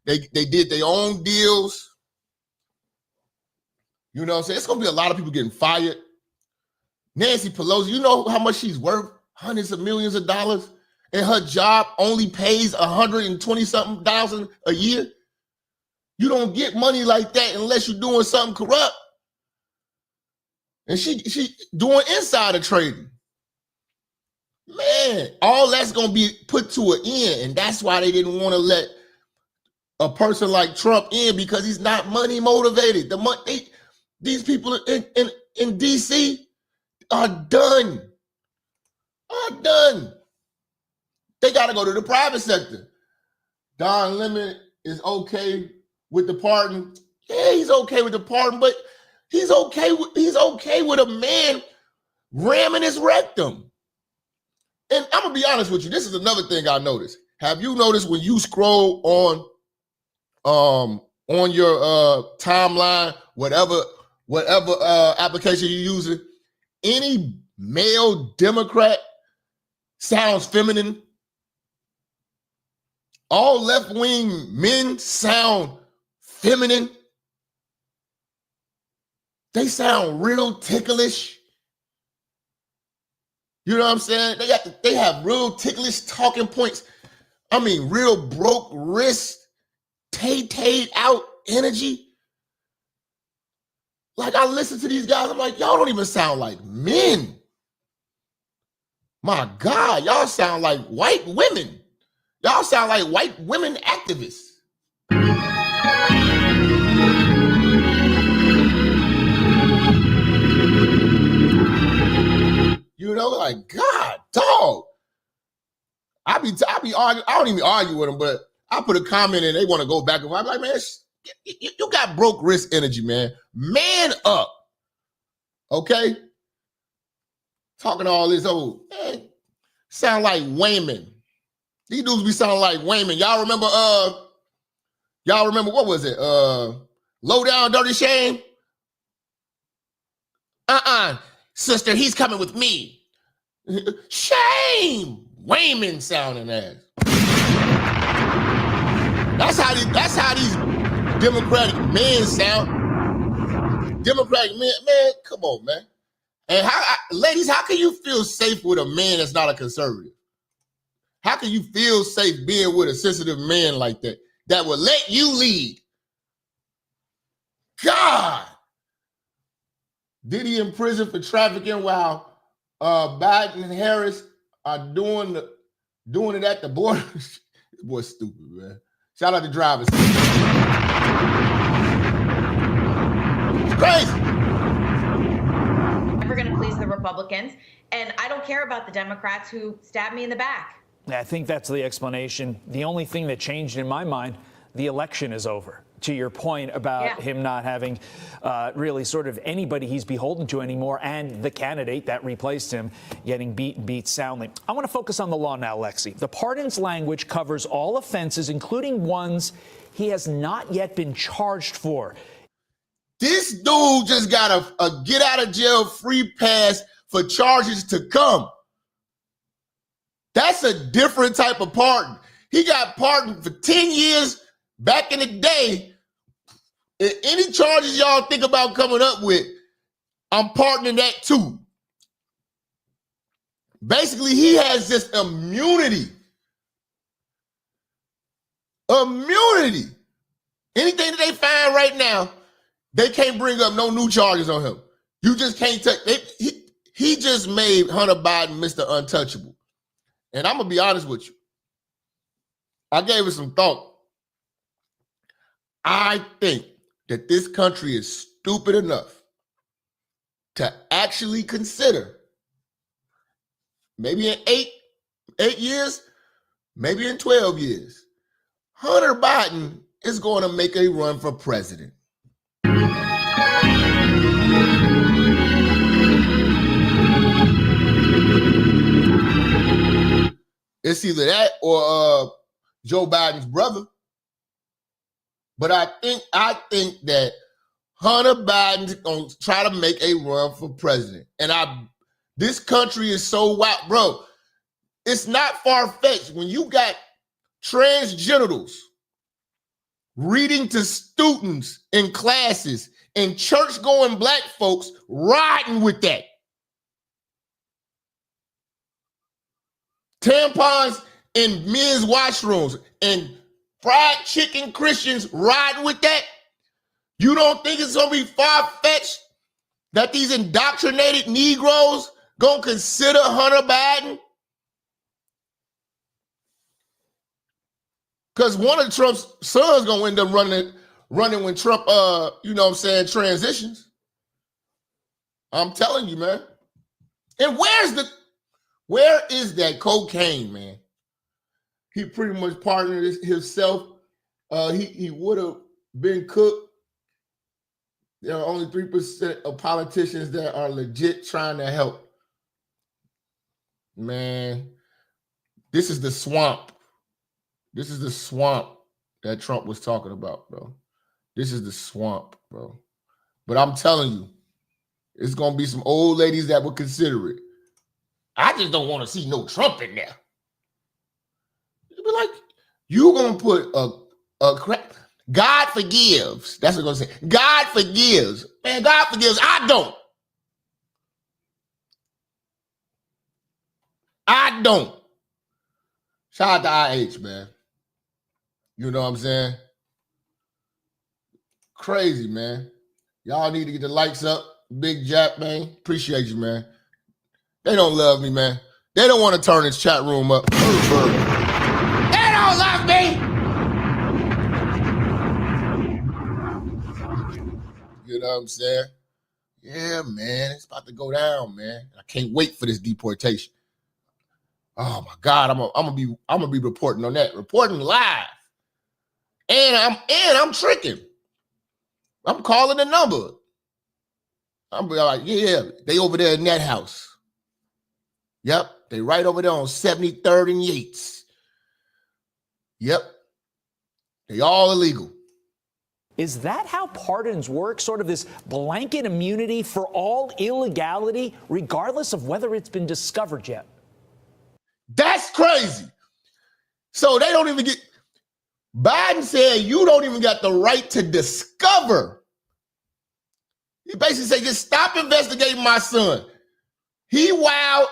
S5: did their own deals. You know what I'm saying? It's gonna be a lot of people getting fired. Nancy Pelosi, you know how much she's worth? Hundreds of millions of dollars, and her job only pays $120-something thousand a year. You don't get money like that unless you're doing something corrupt. And she doing insider trading. Man, all that's gonna be put to an end, and that's why they didn't want to let a person like Trump in, because he's not money motivated. These people in DC are done. They got to go to the private sector. Don Lemon is okay with the pardon. Yeah, he's okay with the pardon, but he's okay with a man ramming his rectum. And I'm gonna be honest with you. This is another thing I noticed. Have you noticed when you scroll on your timeline, whatever application you're using, any male Democrat sounds feminine? All left-wing men sound feminine. They sound real ticklish. You know what I'm saying? They have real ticklish talking points. I mean, real broke wrist, tay-tayed out energy. Like, I listen to these guys, I'm like, y'all don't even sound like men. My God, y'all sound like white women. Y'all sound like white women activists. You know, like, God, dog. I be arguing. I don't even argue with them, but I put a comment in, they want to go back and forth. I'm like, man, you got broke wrist energy, man. Man up. Okay? Talking all this old, man, sound like Wayman. These dudes be sounding like Wayman. Y'all remember, what was it? Low Down Dirty Shame? Sister, he's coming with me. Shame! Wayman sounding ass. That's how these Democratic men sound. Democratic men, man, come on, man. And ladies, how can you feel safe with a man that's not a conservative? How can you feel safe being with a sensitive man like that will let you lead? God. Diddy in prison for trafficking while Biden and Harris are doing it at the border. This boy's stupid, man. Shout out to drivers. It's crazy.
S14: Never going to please the Republicans, and I don't care about the Democrats who stabbed me in the back.
S6: I think that's the explanation. The only thing that changed in my mind, the election is over. To your point about him not having really sort of anybody he's beholden to anymore, and the candidate that replaced him getting beat soundly. I want to focus on the law now, Lexi. The pardons language covers all offenses, including ones he has not yet been charged for.
S5: This dude just got a get out of jail free pass for charges to come. That's a different type of pardon. He got pardoned for 10 years back in the day. Any charges y'all think about coming up with, I'm pardoning that too. Basically, he has this immunity Immunity. Anything that they find right now, they can't bring up no new charges on him. You just can't take. He just made Hunter Biden Mr. Untouchable. And I'm gonna be honest with you. I gave it some thought. I think that this country is stupid enough to actually consider, maybe in eight years, maybe in 12 years, Hunter Biden is going to make a run for president. It's either that or Joe Biden's brother. But I think that Hunter Biden's gonna try to make a run for president. And this country is so wild, bro. It's not far-fetched when you got transgenitals reading to students in classes and church-going black folks riding with that. Tampons in men's washrooms and fried chicken Christians riding with that. You don't think it's going to be far-fetched that these indoctrinated Negroes going to consider Hunter Biden? Because one of Trump's sons going to end up running when Trump, transitions. I'm telling you, man. And where is that cocaine, man? He pretty much partnered himself. He would have been cooked. There are only 3% of politicians that are legit trying to help. Man, this is the swamp. This is the swamp that Trump was talking about, bro. This is the swamp, bro. But I'm telling you, it's going to be some old ladies that will consider it. I just don't want to see no Trump in there. You'd be like, you going to put a crap. God forgives. That's what I'm going to say. God forgives. Man, God forgives. I don't. I don't. Shout out to IH, man. You know what I'm saying? Crazy, man. Y'all need to get the likes up. Big Jap, man. Appreciate you, man. They don't love me, man. They don't want to turn this chat room up. They don't love me. You know what I'm saying? Yeah, man. It's about to go down, man. I can't wait for this deportation. Oh my God, I'm gonna be reporting on that. Reporting live. And I'm tricking. I'm calling the number. I'm like, yeah, they over there in that house. Yep, they right over there on 73rd and Yates. Yep, they all illegal.
S6: Is that how pardons work? Sort of this blanket immunity for all illegality, regardless of whether it's been discovered yet?
S5: That's crazy. So they don't even get, Biden said you don't even got the right to discover. He basically said, just stop investigating my son. He wild,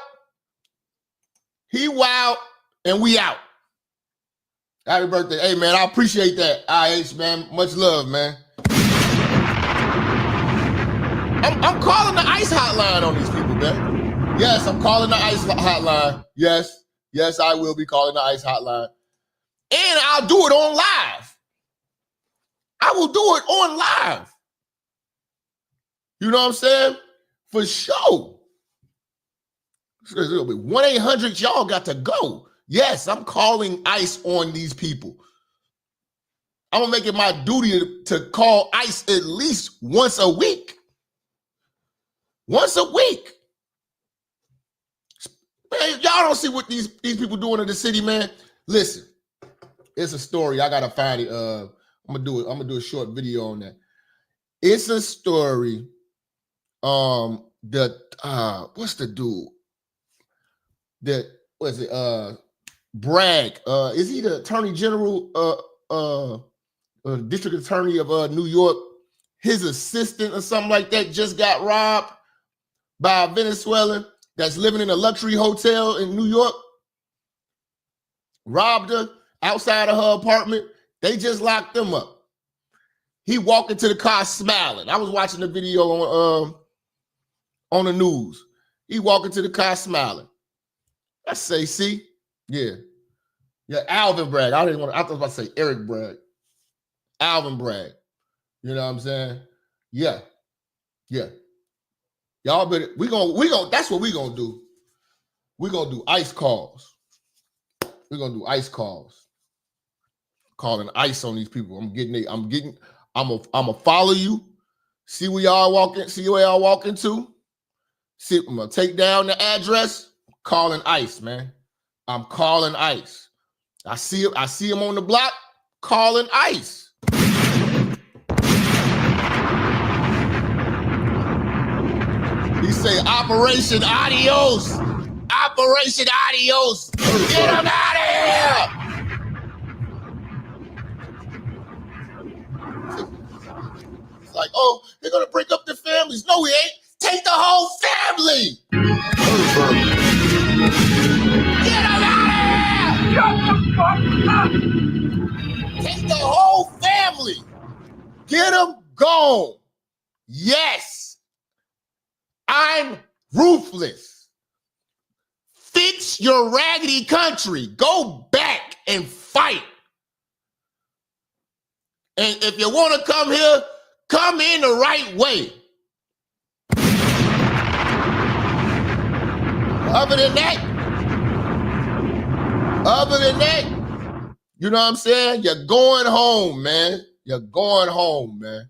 S5: and we out. Happy birthday. Hey, man, I appreciate that, IH, man. Much love, man. I'm calling the ICE hotline on these people, man. Yes, I'm calling the ICE hotline. Yes, I will be calling the ICE hotline. And I'll do it on live. I will do it on live. You know what I'm saying? For sure. 1-800, y'all got to go. Yes, I'm calling ICE on these people. I'm going to make it my duty to call ICE at least once a week. Once a week. Man, y'all don't see what these people doing in the city, man. Listen, it's a story. I got to find it. I'm going to do a short video on that. It's a story. What's the dude? Bragg. Is he the Attorney General, District Attorney of New York? His assistant or something like that just got robbed by a Venezuelan that's living in a luxury hotel in New York. Robbed her outside of her apartment, They just locked him up. He walked into the car smiling. I was watching the video on the news. He walked into the car smiling. I say, see? Yeah. Yeah, Alvin Bragg. I was about to say Eric Bragg. Alvin Bragg. You know what I'm saying? Yeah. Yeah. Y'all better, that's what we gonna do. We're gonna do ice calls. We're gonna do ice calls. Calling ice on these people. I'm gonna follow you. See where y'all walking to. See, I'm gonna take down the address. Calling ice, man. I'm calling ice. I see him on the block. Calling ice. He say, Operation Adios. Operation Adios. Get him out of here. It's like, oh, they're going to break up the families. No, we ain't. Take the whole family. Get him out of here. Shut the fuck up. Take the whole family. Get him gone. Yes. I'm ruthless. Fix your raggedy country. Go back and fight. And if you want to come here, come in the right way. Other than that, you know what I'm saying? You're going home, man. You're going home, man.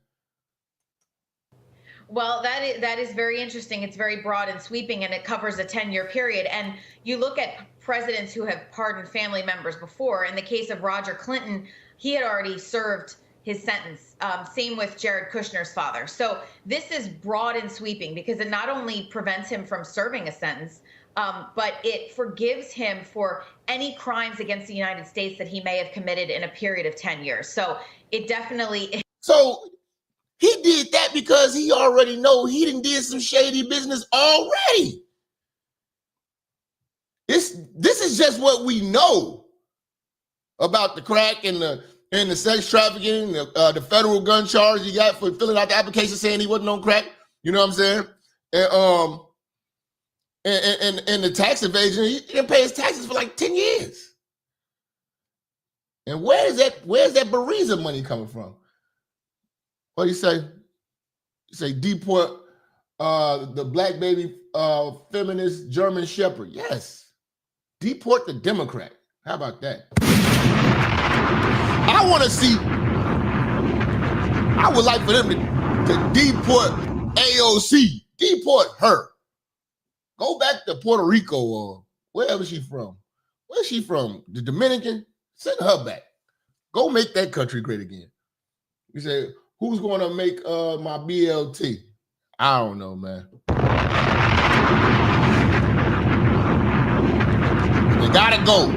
S14: Well, that is very interesting. It's very broad and sweeping, and it covers a 10-year period. And you look at presidents who have pardoned family members before. In the case of Roger Clinton, he had already served his sentence. Same with Jared Kushner's father. So this is broad and sweeping because it not only prevents him from serving a sentence, but it forgives him for any crimes against the United States that he may have committed in a period of 10 years. So it definitely...
S5: So he did that because he already know he done did some shady business already. This is just what we know about the crack and the sex trafficking, the federal gun charge he got for filling out the application saying he wasn't on crack. You know what I'm saying? And the tax evasion, he didn't pay his taxes for like 10 years. And where's that Bariza money coming from? What do you say? You say deport the black baby feminist German Shepherd. Yes. Deport the Democrat. How about that? I want to see, I would like for them to deport AOC. Deport her. Go back to Puerto Rico or wherever she's from. Where's she from? The Dominican? Send her back. Go make that country great again. You say, who's going to make my BLT? I don't know, man. They gotta go.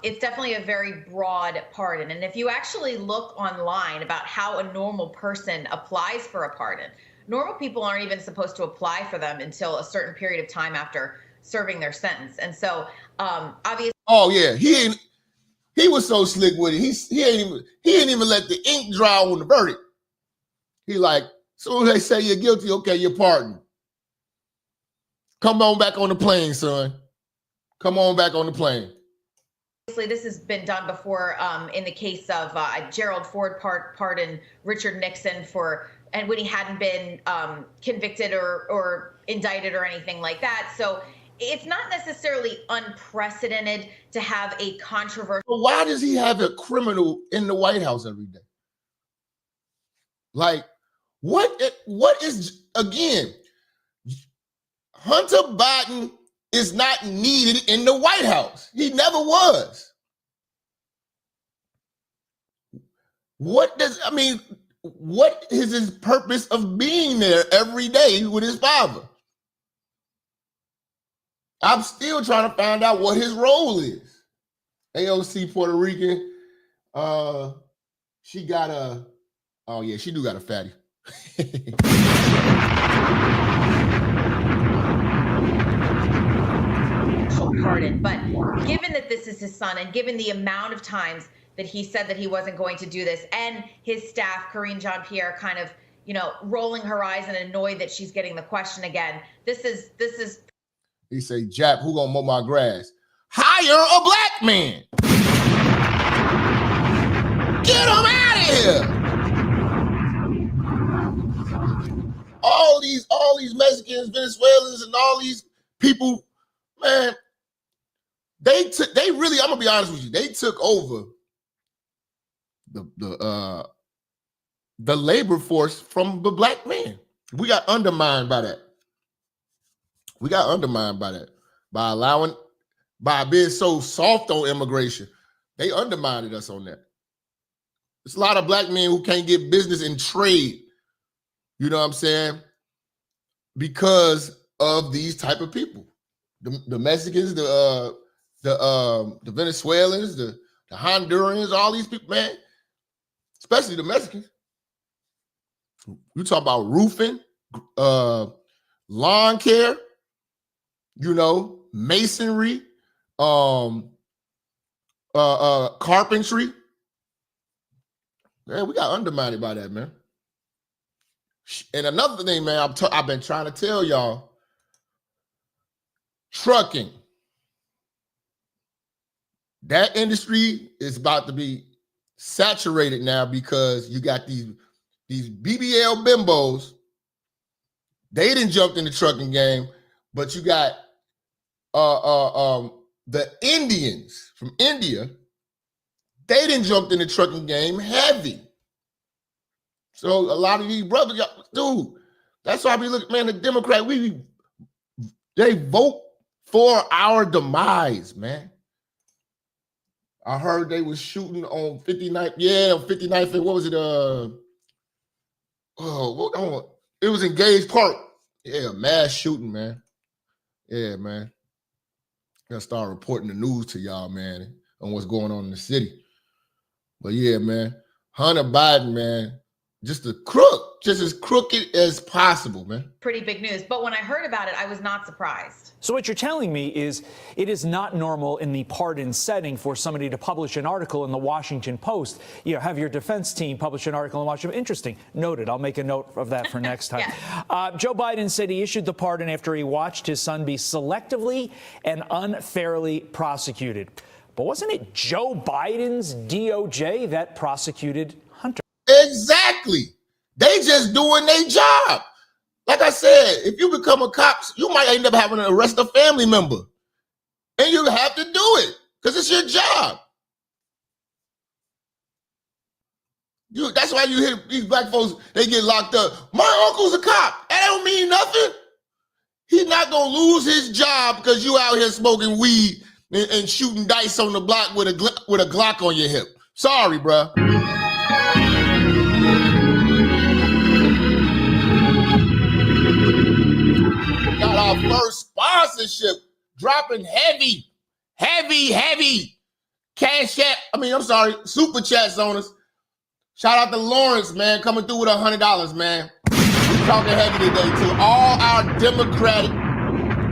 S14: It's definitely a very broad pardon. And if you actually look online about how a normal person applies for a pardon, normal people aren't even supposed to apply for them until a certain period of time after serving their sentence. And so, obviously.
S5: Oh yeah, he was so slick with it. He ain't even let the ink dry on the verdict. He like, soon as they say you're guilty, okay, you're pardoned. Come on back on the plane, son. Come on back on the plane.
S14: Obviously, this has been done before in the case of Gerald Ford pardoned Richard Nixon and when he hadn't been convicted or indicted or anything like that. So it's not necessarily unprecedented to have a controversial.
S5: But why does he have a criminal in the White House every day? Like, what is, again, Hunter Biden is not needed in the White House. He never was. What is his purpose of being there every day with his father? I'm still trying to find out what his role is. AOC Puerto Rican, she got a, oh yeah, she do got a fatty.
S14: Pardon, but given that this is his son and given the amount of times that he said that he wasn't going to do this, and his staff, Karine Jean-Pierre, kind of, you know, rolling her eyes and annoyed that she's getting the question again. This is.
S5: He say, Jap, who gonna mow my grass? Hire a black man. Get him out of here. All these Mexicans, Venezuelans, and all these people, man, they really, I'm gonna be honest with you, they took over the labor force from the black man. We got undermined by that. By being so soft on immigration. They undermined us on that. There's a lot of black men who can't get business in trade. You know what I'm saying? Because of these type of people. The Mexicans, the Venezuelans, the Hondurans, all these people, man, especially the Mexicans. You talk about roofing, lawn care, you know, masonry, carpentry. Man, we got undermined by that, man. And another thing, man, I've been trying to tell y'all, trucking. That industry is about to be saturated now because you got these BBL bimbos. They didn't jump in the trucking game, but you got the Indians from India. They didn't jump in the trucking game heavy. So a lot of these brothers, dude, that's why we look, man, the Democrat, they vote for our demise, man. I heard they was shooting on 59th, on 59th, what was it? It was in Gage Park. Yeah, mass shooting, man. Yeah, man. Gotta start reporting the news to y'all, man, on what's going on in the city. But yeah, man, Hunter Biden, man, just a crook, just as crooked as possible, man.
S14: Pretty big news. But when I heard about it, I was not surprised.
S6: So what you're telling me is it is not normal in the pardon setting for somebody to publish an article in the Washington Post. You know, have your defense team publish an article in Washington. Interesting. Noted. I'll make a note of that for next time. Joe Biden said he issued the pardon after he watched his son be selectively and unfairly prosecuted. But wasn't it Joe Biden's DOJ that prosecuted Hunter?
S5: Exactly. They just doing their job. Like I said, if you become a cop, you might end up having to arrest a family member. And you have to do it because it's your job. That's why you hear these black folks, they get locked up. My uncle's a cop. That don't mean nothing. He's not going to lose his job because you out here smoking weed and shooting dice on the block with a Glock on your hip. Sorry, bruh. Got our first sponsorship dropping heavy super chats on us. Shout out to Lawrence, man, coming through with $100, man. We're talking heavy today to all our Democratic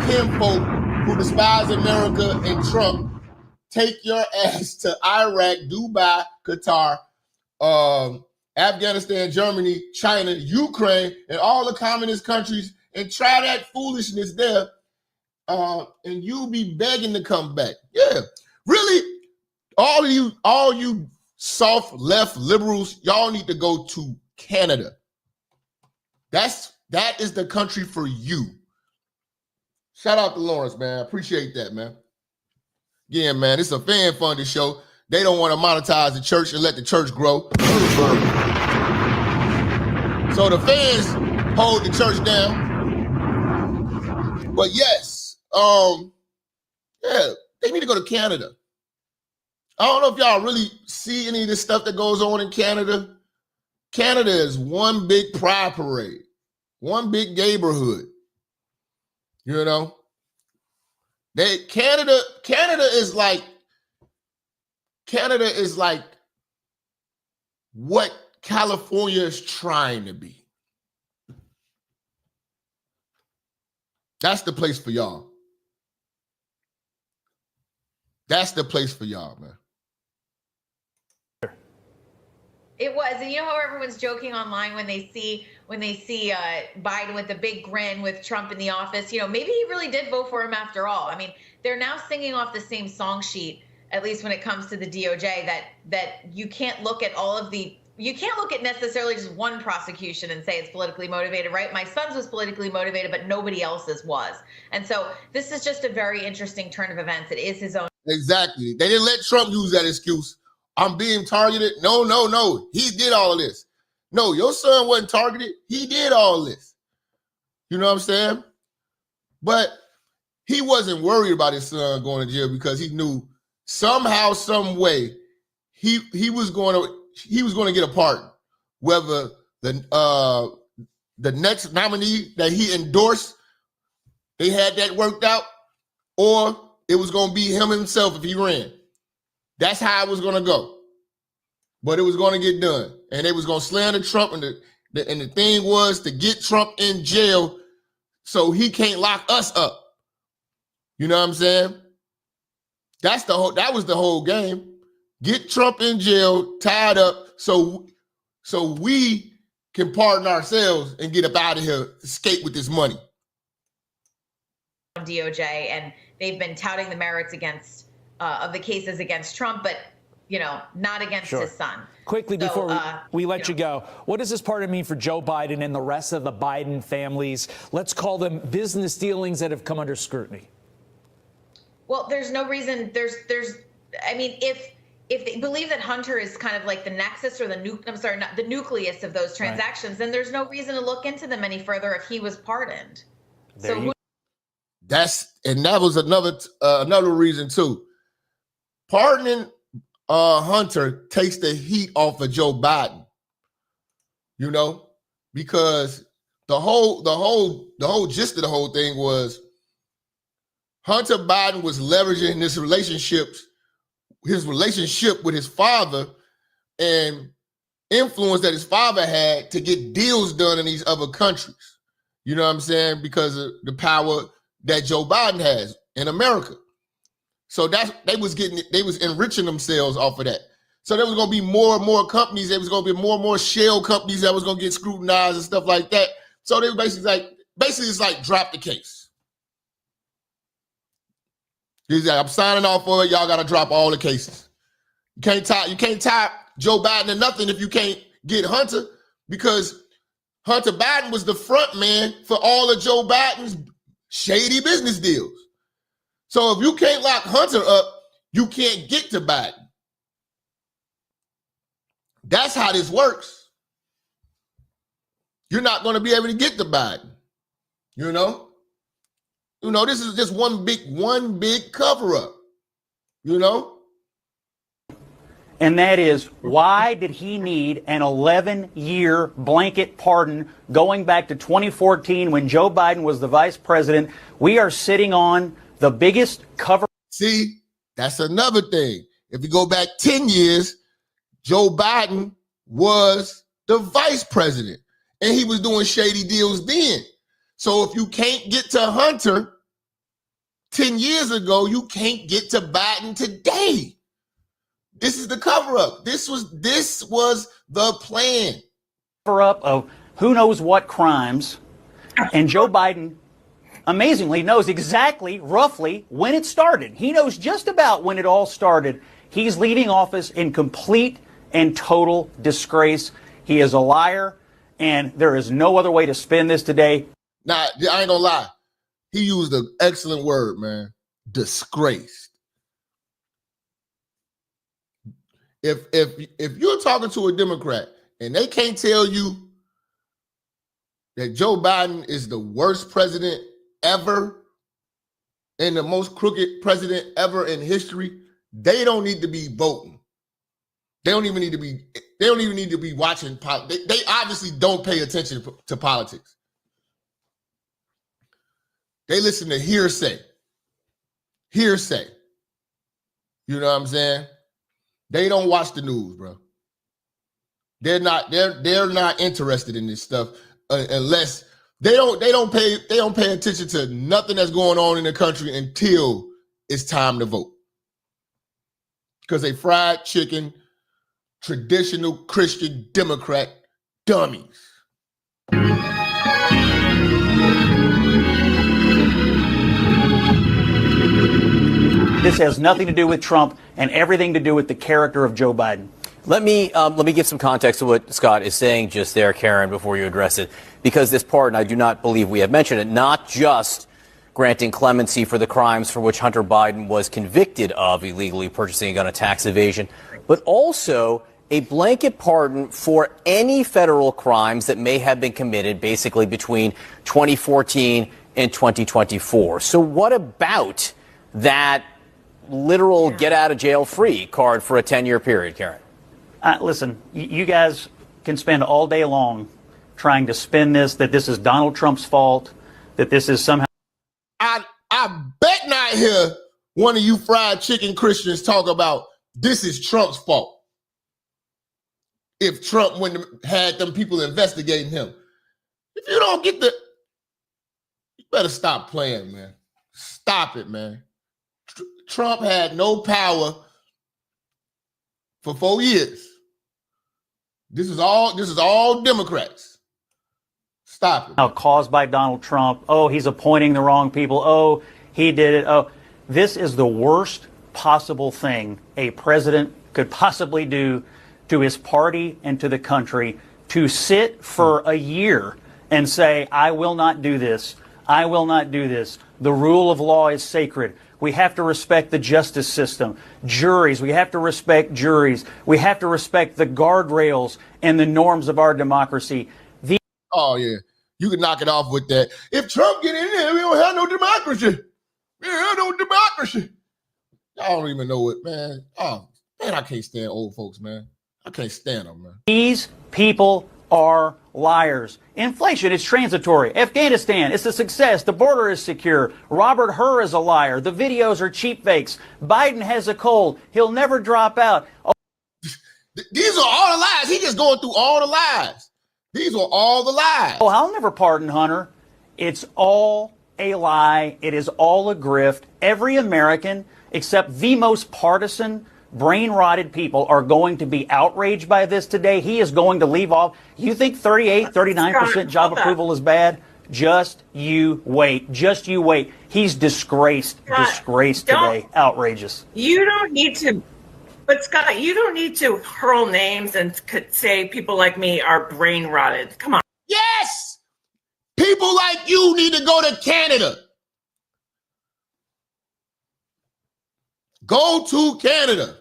S5: kinfolk who despise America and Trump. Take your ass to Iraq, Dubai, Qatar, Afghanistan, Germany, China, Ukraine, and all the communist countries and try that foolishness there, and you'll be begging to come back. Yeah, really, all you soft left liberals, y'all need to go to Canada. That is the country for you. Shout out to Lawrence, man. I appreciate that, man. Again, man, it's a fan-funded show. They don't want to monetize the church and let the church grow. So the fans hold the church down. But yes, they need to go to Canada. I don't know if y'all really see any of this stuff that goes on in Canada. Canada is one big pride parade, one big neighborhood. You know, Canada is like what California is trying to be. That's the place for y'all. That's the place for y'all, man.
S14: It was, and you know how everyone's joking online when they see Biden with the big grin with Trump in the office. You know, maybe he really did vote for him after all. I mean, they're now singing off the same song sheet, at least when it comes to the DOJ. That you can't look at you can't look at necessarily just one prosecution and say it's politically motivated, right? My son's was politically motivated, but nobody else's was. And so this is just a very interesting turn of events. It is his own.
S5: Exactly. They didn't let Trump use that excuse. I'm being targeted. No. He did all of this. No, your son wasn't targeted. He did all this. You know what I'm saying? But he wasn't worried about his son going to jail because he knew somehow, some way, he was going to get a pardon. Whether the next nominee that he endorsed, they had that worked out, or it was going to be him himself if he ran. That's how it was going to go. But it was going to get done. And they was going to slander Trump. And the thing was to get Trump in jail so he can't lock us up. You know what I'm saying? That was the whole game. Get Trump in jail, tied up, so we can pardon ourselves and get up out of here, escape with this money.
S14: DOJ, and they've been touting the merits of the cases against Trump, but not against his son.
S6: Quickly, before we let you go, what does this pardon mean for Joe Biden and the rest of the Biden families? Let's call them business dealings that have come under scrutiny.
S14: Well, there's no reason. I mean, if they believe that Hunter is kind of like the nexus or the nucleus of those transactions, then there's no reason to look into them any further if he was pardoned.
S5: That was another reason too. Pardoning Hunter takes the heat off of Joe Biden. You know, because the whole gist of the whole thing was Hunter Biden was leveraging his relationship with his father and influence that his father had to get deals done in these other countries. You know what I'm saying? Because of the power that Joe Biden has in America. So they was enriching themselves off of that. So there was going to be more and more companies. There was going to be more and more shell companies that was going to get scrutinized and stuff like that. So they were basically it's like drop the case. He's like, I'm signing off for it. Y'all got to drop all the cases. You can't tie Joe Biden to nothing if you can't get Hunter, because Hunter Biden was the front man for all of Joe Biden's shady business deals. So if you can't lock Hunter up, you can't get to Biden. That's how this works. You're not going to be able to get to Biden. You know, this is just one big cover up. You know?
S15: And that is, why did he need an 11-year blanket pardon going back to 2014 when Joe Biden was the vice president? We are sitting on the biggest cover.
S5: See, that's another thing. If you go back 10 years, Joe Biden was the vice president and he was doing shady deals then. So if you can't get to Hunter 10 years ago, you can't get to Biden today. This is the cover up. This was the plan.
S15: Cover up of who knows what crimes. And Joe Biden amazingly knows exactly, roughly, when it started. He knows just about when it all started. He's leaving office in complete and total disgrace. He is a liar, and there is no other way to spin this today.
S5: Now, I ain't gonna lie. He used an excellent word, man. Disgraced. If you're talking to a Democrat and they can't tell you that Joe Biden is the worst president ever and the most crooked president ever in history, they don't need to be voting. They don't even need to be watching politics. They obviously don't pay attention to politics. They listen to hearsay. Hearsay. You know what I'm saying? They don't watch the news, bro. They're not interested in this stuff unless they don't pay attention to nothing that's going on in the country until it's time to vote. Because they fried chicken, traditional Christian Democrat dummies.
S15: This has nothing to do with Trump and everything to do with the character of Joe Biden.
S16: Let me give some context to what Scott is saying just there, Karen, before you address it, because this pardon, I do not believe we have mentioned it, not just granting clemency for the crimes for which Hunter Biden was convicted of illegally purchasing a gun and tax evasion, but also a blanket pardon for any federal crimes that may have been committed basically between 2014 and 2024. So what about that literal get out of jail free card for a 10-year period, Karen?
S15: Listen, you guys can spend all day long trying to spin this, that this is Donald Trump's fault, that this is somehow...
S5: I bet not hear one of you fried chicken Christians talk about this is Trump's fault. If Trump had them people investigating him. If you don't get the... You better stop playing, man. Stop it, man. Trump had no power for 4 years. This is all Democrats. Stop it.
S15: Now, caused by Donald Trump. Oh, he's appointing the wrong people. Oh, he did it. Oh, this is the worst possible thing a president could possibly do to his party and to the country, to sit for a year and say, I will not do this. I will not do this. The rule of law is sacred. We have to respect the justice system. Juries, we have to respect juries. We have to respect the guardrails and the norms of our democracy.
S5: Oh, yeah. You can knock it off with that. If Trump get in there, we don't have no democracy. We don't have no democracy. Y'all don't even know it, man. Oh, man, I can't stand old folks, man. I can't stand them, man.
S15: These people are liars. Inflation is transitory. Afghanistan, it's a success. The border is secure. Robert Hur is a liar. The videos are cheap fakes. Biden has a cold. He'll never drop out. Oh.
S5: These are all the lies. He's just going through all the lies. These are all the lies.
S15: Oh, I'll never pardon Hunter. It's all a lie. It is all a grift. Every American, except the most partisan, brain-rotted people, are going to be outraged by this today. He is going to leave off. You think 38, 39% job approval is bad? Just you wait. Just you wait. He's disgraced. Disgraced today. Outrageous.
S17: You don't need to... But Scott, you don't need to hurl names and say people like me are brain rotted. Come on.
S5: Yes! People like you need to go to Canada. Go to Canada.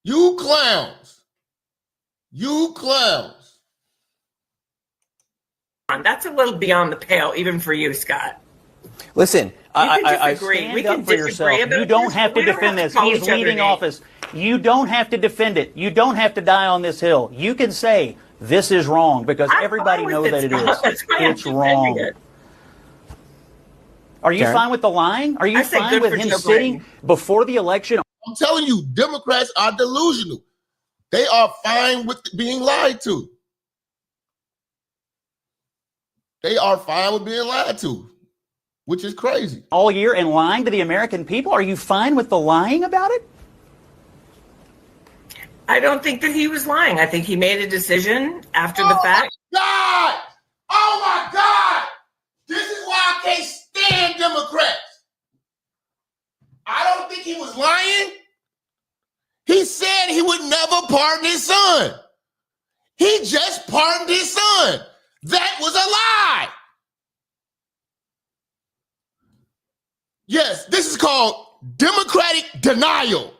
S5: You clowns. You clowns.
S17: That's a little beyond the pale, even for you, Scott.
S16: Listen,
S15: I stand up for yourself. You don't have to defend this. He's leaving office. You don't have to defend it. You don't have to die on this hill. You can say this is wrong because everybody knows that it is. It's wrong. Are you fine with the lying? Are you fine with him sitting before the election?
S5: I'm telling you, Democrats are delusional. They are fine with being lied to. They are fine with being lied to, which is crazy.
S15: All year and lying to the American people? Are you fine with the lying about it?
S17: I don't think that he was lying. I think he made a decision after the fact.
S5: God! Oh my God! This is why I can't stand Democrats. I don't think he was lying. He said he would never pardon his son. He just pardoned his son. That was a lie. Yes, this is called democratic denial.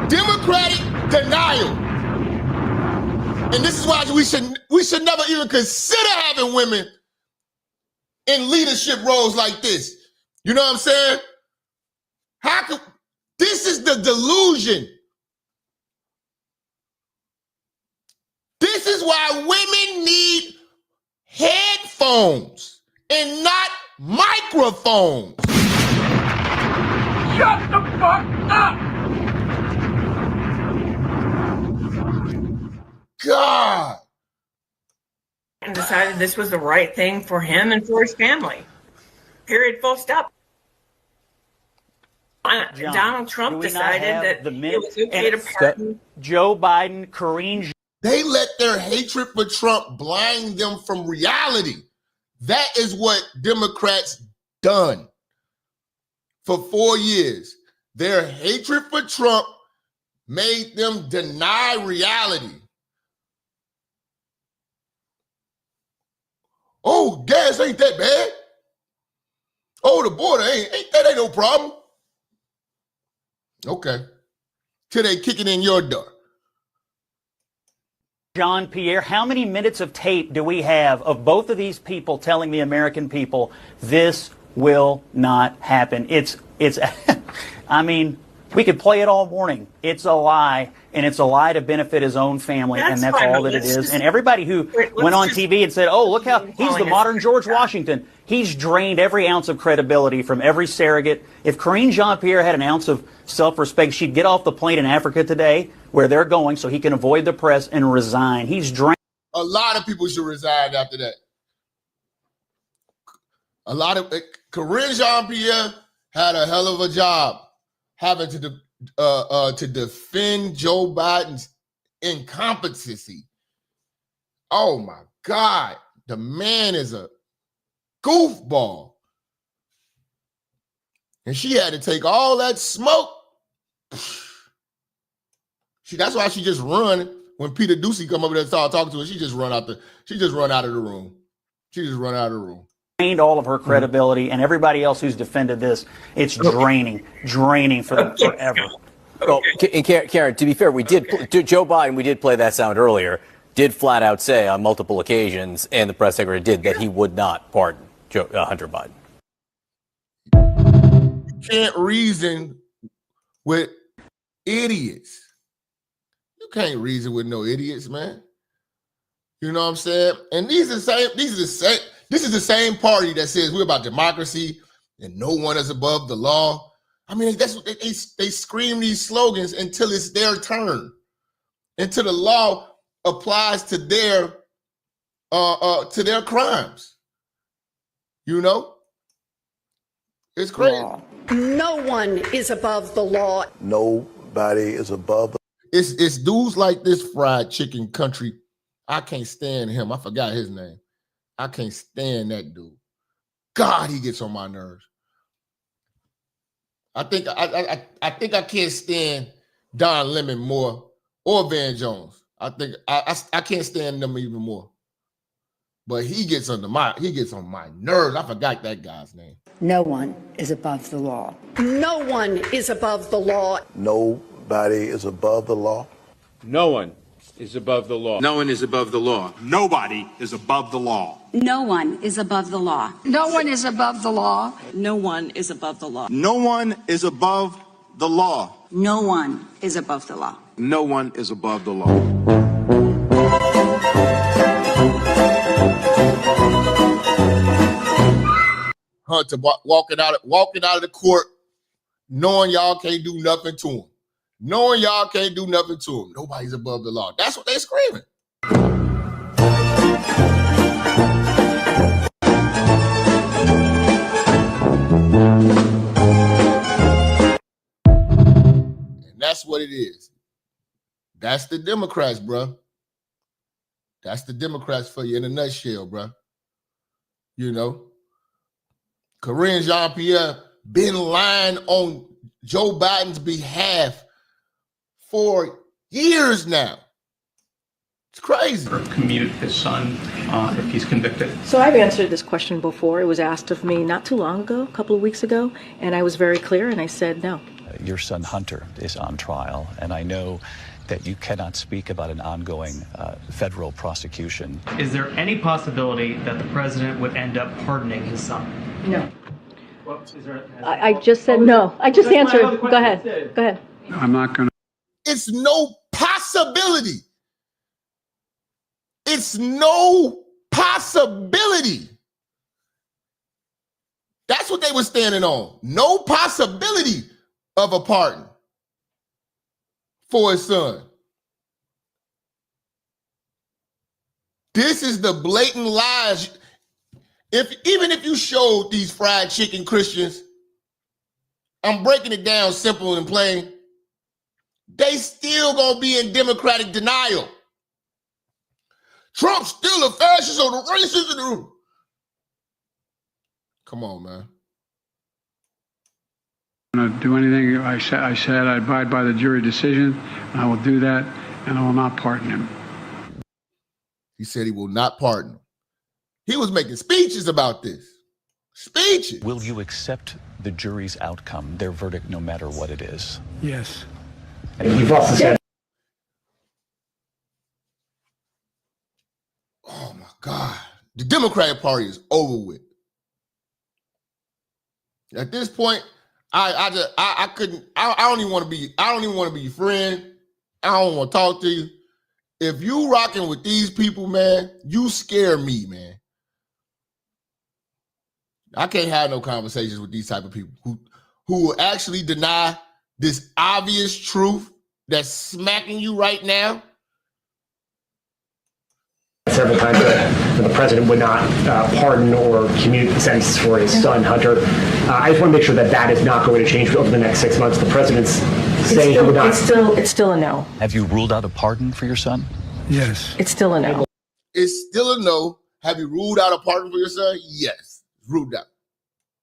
S5: Democratic denial. And this is why we should never even consider having women in leadership roles like this. You know what I'm saying? This is the delusion. This is why women need headphones and not microphones. Shut the fuck up! God!
S17: And decided this was the right thing for him and for his family. Period. Full stop.
S15: John,
S17: Donald
S15: do
S17: Trump
S15: we not
S17: decided
S15: have
S17: that
S15: the
S17: it
S15: minutes
S17: was okay to pardon.
S15: Joe Biden, Karine.
S5: They let their hatred for Trump blind them from reality. That is what Democrats done for 4 years. Their hatred for Trump made them deny reality. Oh, gas ain't that bad. Oh, the border ain't no problem. Okay. Till they kick it in your door.
S15: Jean Pierre, how many minutes of tape do we have of both of these people telling the American people this will not happen? It's I mean, we could play it all morning. It's a lie, and it's a lie to benefit his own family, and that's all that it is. And everybody who went on TV and said, oh, look how he's the modern George Washington, he's drained every ounce of credibility from every surrogate. If Karine Jean-Pierre had an ounce of self-respect, she'd get off the plane in Africa today, where they're going, so he can avoid the press and resign. He's drained.
S5: A lot of people should resign after that. Karine Jean-Pierre had a hell of a job having to defend Joe Biden's incompetency. Oh my God, the man is a goofball. And she had to take all that smoke. That's why she just run when Peter Ducey come over there and start talking to her. She just run out of the room. She just run out of the room.
S15: Drained all of her credibility, and everybody else who's defended this, it's draining for them forever.
S16: Well, and Karen, to be fair, Joe Biden, we did play that sound earlier, did flat out say on multiple occasions, and the press secretary did, that he would not pardon Hunter Biden.
S5: You can't reason with idiots. You can't reason with no idiots, man. You know what I'm saying? And this is the same party that says we're about democracy and no one is above the law. I mean, that's what they scream these slogans until it's their turn, until the law applies to their crimes. You know, it's crazy.
S18: No one is above the law.
S5: Nobody is above. It's dudes like this fried chicken country. I can't stand him. I forgot his name. I can't stand that dude. God, he gets on my nerves. I think I can't stand Don Lemon more or Van Jones. I think I can't stand them even more. But he gets on my nerves. I forgot that guy's name.
S18: No one is above the law. No one is above the law.
S19: Nobody is above the law.
S20: No one is above the law.
S19: No one is above the law.
S20: Nobody is above the law.
S18: No one is above the law. No one is above the law. No one is above the law.
S20: No one is above the law.
S18: No one is above the law.
S19: No one is above the law.
S5: Hunter walking out of the court, knowing y'all can't do nothing to him. Knowing y'all can't do nothing to him. Nobody's above the law. That's what they're screaming. And that's what it is. That's the Democrats, bro. That's the Democrats for you in a nutshell, bro. You know, Karine Jean-Pierre been lying on Joe Biden's behalf for years now. It's crazy.
S8: Commute his son if he's convicted.
S9: So I've answered this question before. It was asked of me not too long ago, a couple of weeks ago, and I was very clear, and I said no.
S10: Your son Hunter is on trial, and I know that you cannot speak about an ongoing federal prosecution.
S8: Is there any possibility that the president would end up pardoning his son?
S9: No. I just said no. I just answered. Go ahead. Go ahead.
S11: I'm not going to.
S5: It's no possibility. It's no possibility. That's what they were standing on. No possibility of a pardon for his son. This is the blatant lies. Even if you showed these fried chicken Christians I'm breaking it down simple and plain. They still gonna be in Democratic denial. Trump's still a fascist or the racist in the room. Come on, man.
S11: I'm not going to do anything. I said I abide by the jury decision, and I will do that, and I will not pardon him.
S5: He said he will not pardon him. He was making speeches about this. Speeches.
S10: Will you accept the jury's outcome, their verdict, no matter what it is?
S11: Yes.
S21: And you've also said.
S5: Oh my God. The Democratic Party is over with. At this point, I don't even want to be your friend. I don't want to talk to you. If you rocking with these people, man, you scare me, man. I can't have no conversations with these type of people who will actually deny this obvious truth that's smacking you right now.
S21: Several times that the president would not pardon or commute sentences for his son, Hunter. I just want to make sure that that is not going to change over the next 6 months. The president's saying he would not.
S9: It's still a no.
S10: Have you ruled out a pardon for your son?
S11: Yes.
S9: It's still a no.
S5: It's still a no. Have you ruled out a pardon for your son? Yes. Ruled out.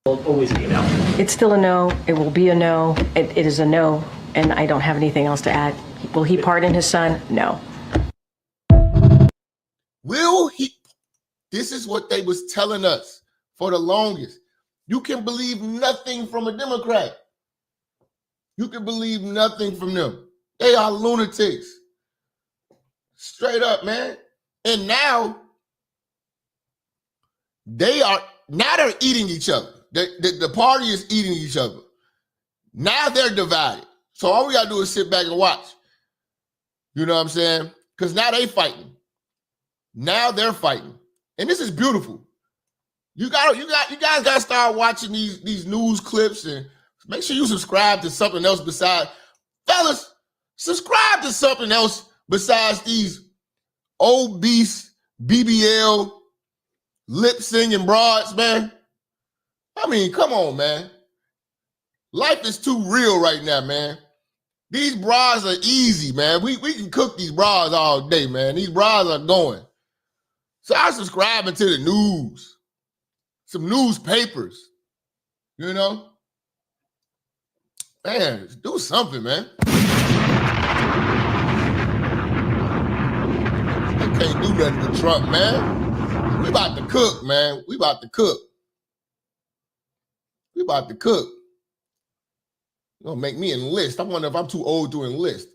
S21: Will always be a no.
S9: It's still a no. It will be a no. It is a no, and I don't have anything else to add. Will he pardon his son? No.
S5: Will he? This is what they was telling us for the longest. You can believe nothing from a Democrat. You can believe nothing from them. They are lunatics. Straight up, man. And now they're eating each other. The party is eating each other. Now they're divided. So all we gotta do is sit back and watch. You know what I'm saying? Because now they fighting. Now they're fighting. And this is beautiful. You guys gotta start watching these news clips and make sure you subscribe to something else besides, fellas, subscribe to something else besides these obese BBL lip singing broads, man. I mean, come on, man. Life is too real right now, man. These bras are easy, man. We can cook these bras all day, man. These bras are going. So I'm subscribing to the news, some newspapers, you know? Man, do something, man. I can't do nothing with Trump, man. We about to cook, man. We about to cook. We about to cook. You're gonna make me enlist. I wonder if I'm too old to enlist.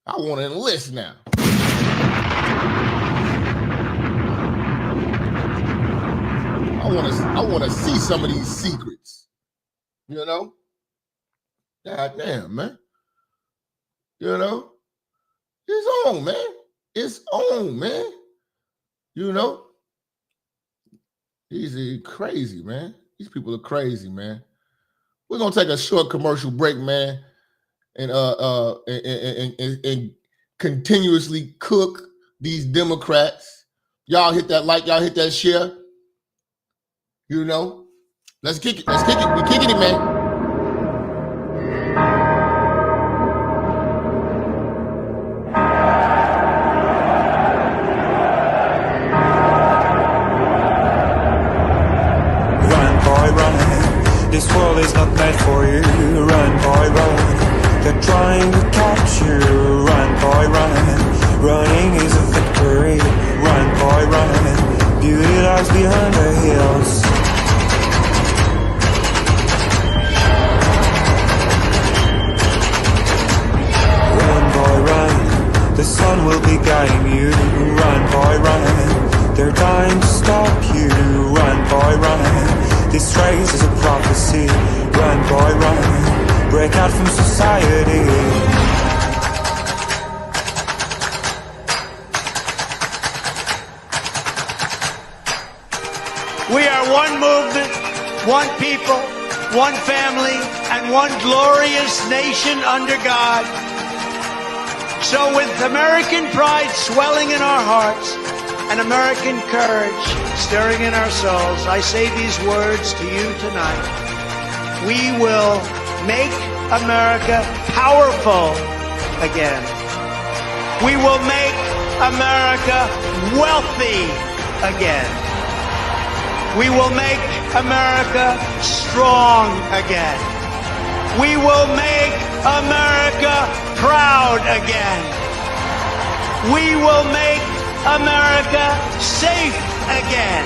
S5: I want to enlist now. I want to see some of these secrets. You know? God damn, man. You know? It's on, man. It's on, man. You know? These are crazy, man. These people are crazy, man. We're gonna take a short commercial break, man, and continuously cook these Democrats. Y'all hit that like, y'all hit that share. You know, let's kick it. Let's kick it. We kicking it, man.
S22: Run, boy, run. This world is not meant for you. Run, boy, run. They're trying to catch you. Run, boy, run. Running is a victory. Run, boy, run. Beauty lies behind the hills. The sun will be guiding you. Run, boy, run. They're trying to stop you. Run, boy, run. This race is a prophecy. Run, boy, run. Break out from society.
S23: We are one movement, one people, one family, and one glorious nation under God. So with American pride swelling in our hearts and American courage stirring in our souls, I say these words to you tonight. We will make America powerful again. We will make America wealthy again. We will make America strong again. We will make America proud again. We will make America safe again.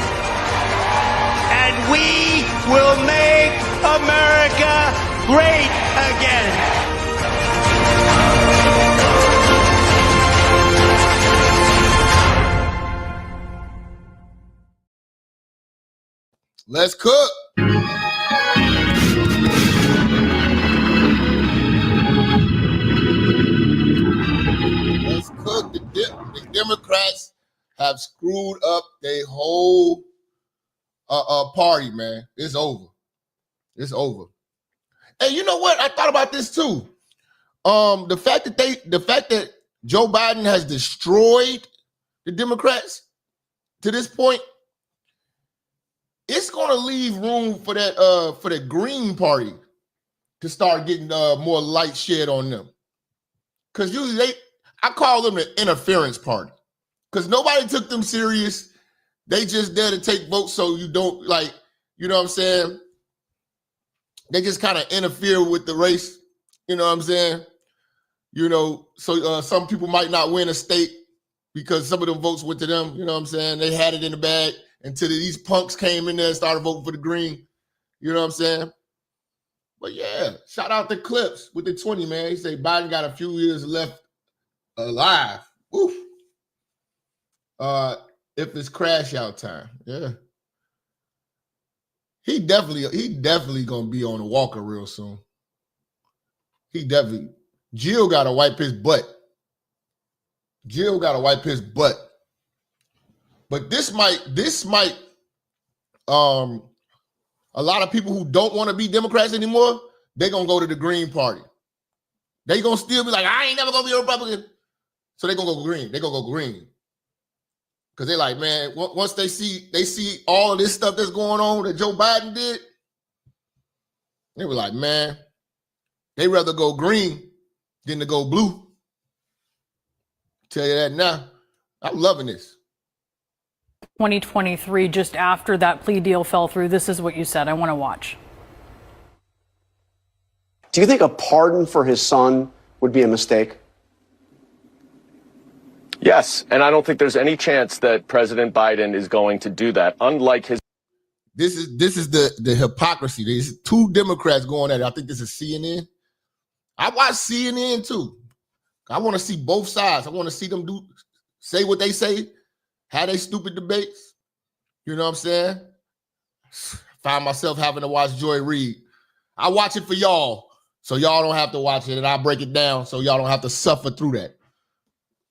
S23: And we will make America great again.
S5: Let's cook. Let's cook. The Democrats have screwed up their whole party, man. It's over. It's over. And you know what? I thought about this too. The fact that Joe Biden has destroyed the Democrats to this point, it's going to leave room for that Green Party to start getting more light shed on them. Because usually I call them the interference party. Because nobody took them serious. They just there to take votes so you don't, like, you know what I'm saying? They just kind of interfere with the race. You know what I'm saying? You know, so some people might not win a state because some of them votes went to them. You know what I'm saying? They had it in the bag until these punks came in there and started voting for the Green. You know what I'm saying? But yeah, shout out to Clips with the 20, man. He say Biden got a few years left alive. Oof. If it's crash out time. Yeah. He definitely gonna be on a walker real soon. Jill gotta wipe his butt. But this might a lot of people who don't want to be Democrats anymore, they're gonna go to the Green Party. They gonna still be like, I ain't never gonna be a Republican. So they're gonna go green. They're gonna go green. Because they're like, man, once they see all of this stuff that's going on that Joe Biden did, they were like, man, they rather go green than to go blue. Tell you that now. I'm loving this.
S2: 2023, just after that plea deal fell through, this is what you said. I want to watch.
S3: Do you think a pardon for his son would be a mistake?
S4: Yes, and I don't think there's any chance that President Biden is going to do that. Unlike his,
S5: this is the hypocrisy. There's two Democrats going at it. I think this is CNN. I watch CNN too. I want to see both sides. I want to see them say what they say, have they stupid debates. You know what I'm saying? Find myself having to watch Joy Reid. I watch it for y'all, so y'all don't have to watch it, and I break it down so y'all don't have to suffer through that.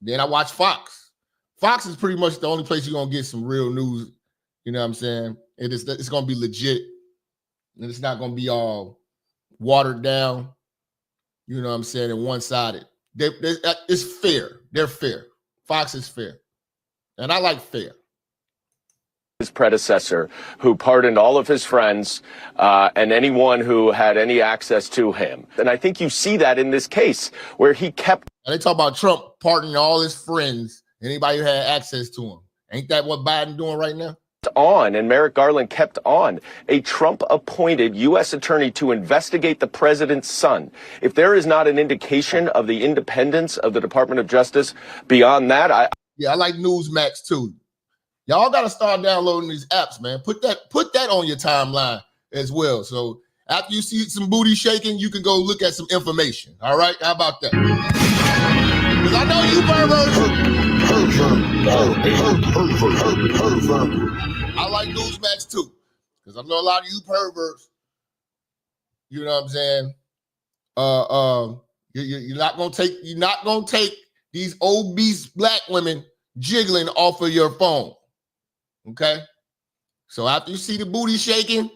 S5: Then I watch Fox. Fox is pretty much the only place you're going to get some real news. You know what I'm saying? It's going to be legit. And it's not going to be all watered down. You know what I'm saying? And one-sided. It's fair. They're fair. Fox is fair. And I like fair.
S4: his predecessor, who pardoned all of his friends and anyone who had any access to him. And I think you see that in this case where he kept.
S5: And they talk about Trump pardoning all his friends, anybody who had access to him. Ain't that what Biden doing right now?
S4: On, and Merrick Garland kept on, a Trump-appointed U.S. attorney to investigate the president's son. If there is not an indication of the independence of the Department of Justice beyond that, I
S5: like Newsmax too. Y'all got to start downloading these apps, man. Put that on your timeline as well. So after you see some booty shaking, you can go look at some information. All right, how about that? Because I know you perverts. I like Newsmax too, because I know a lot of you perverts. You know what I'm saying? You're not gonna take these obese black women jiggling off of your phone. Okay? So after you see the booty shaking,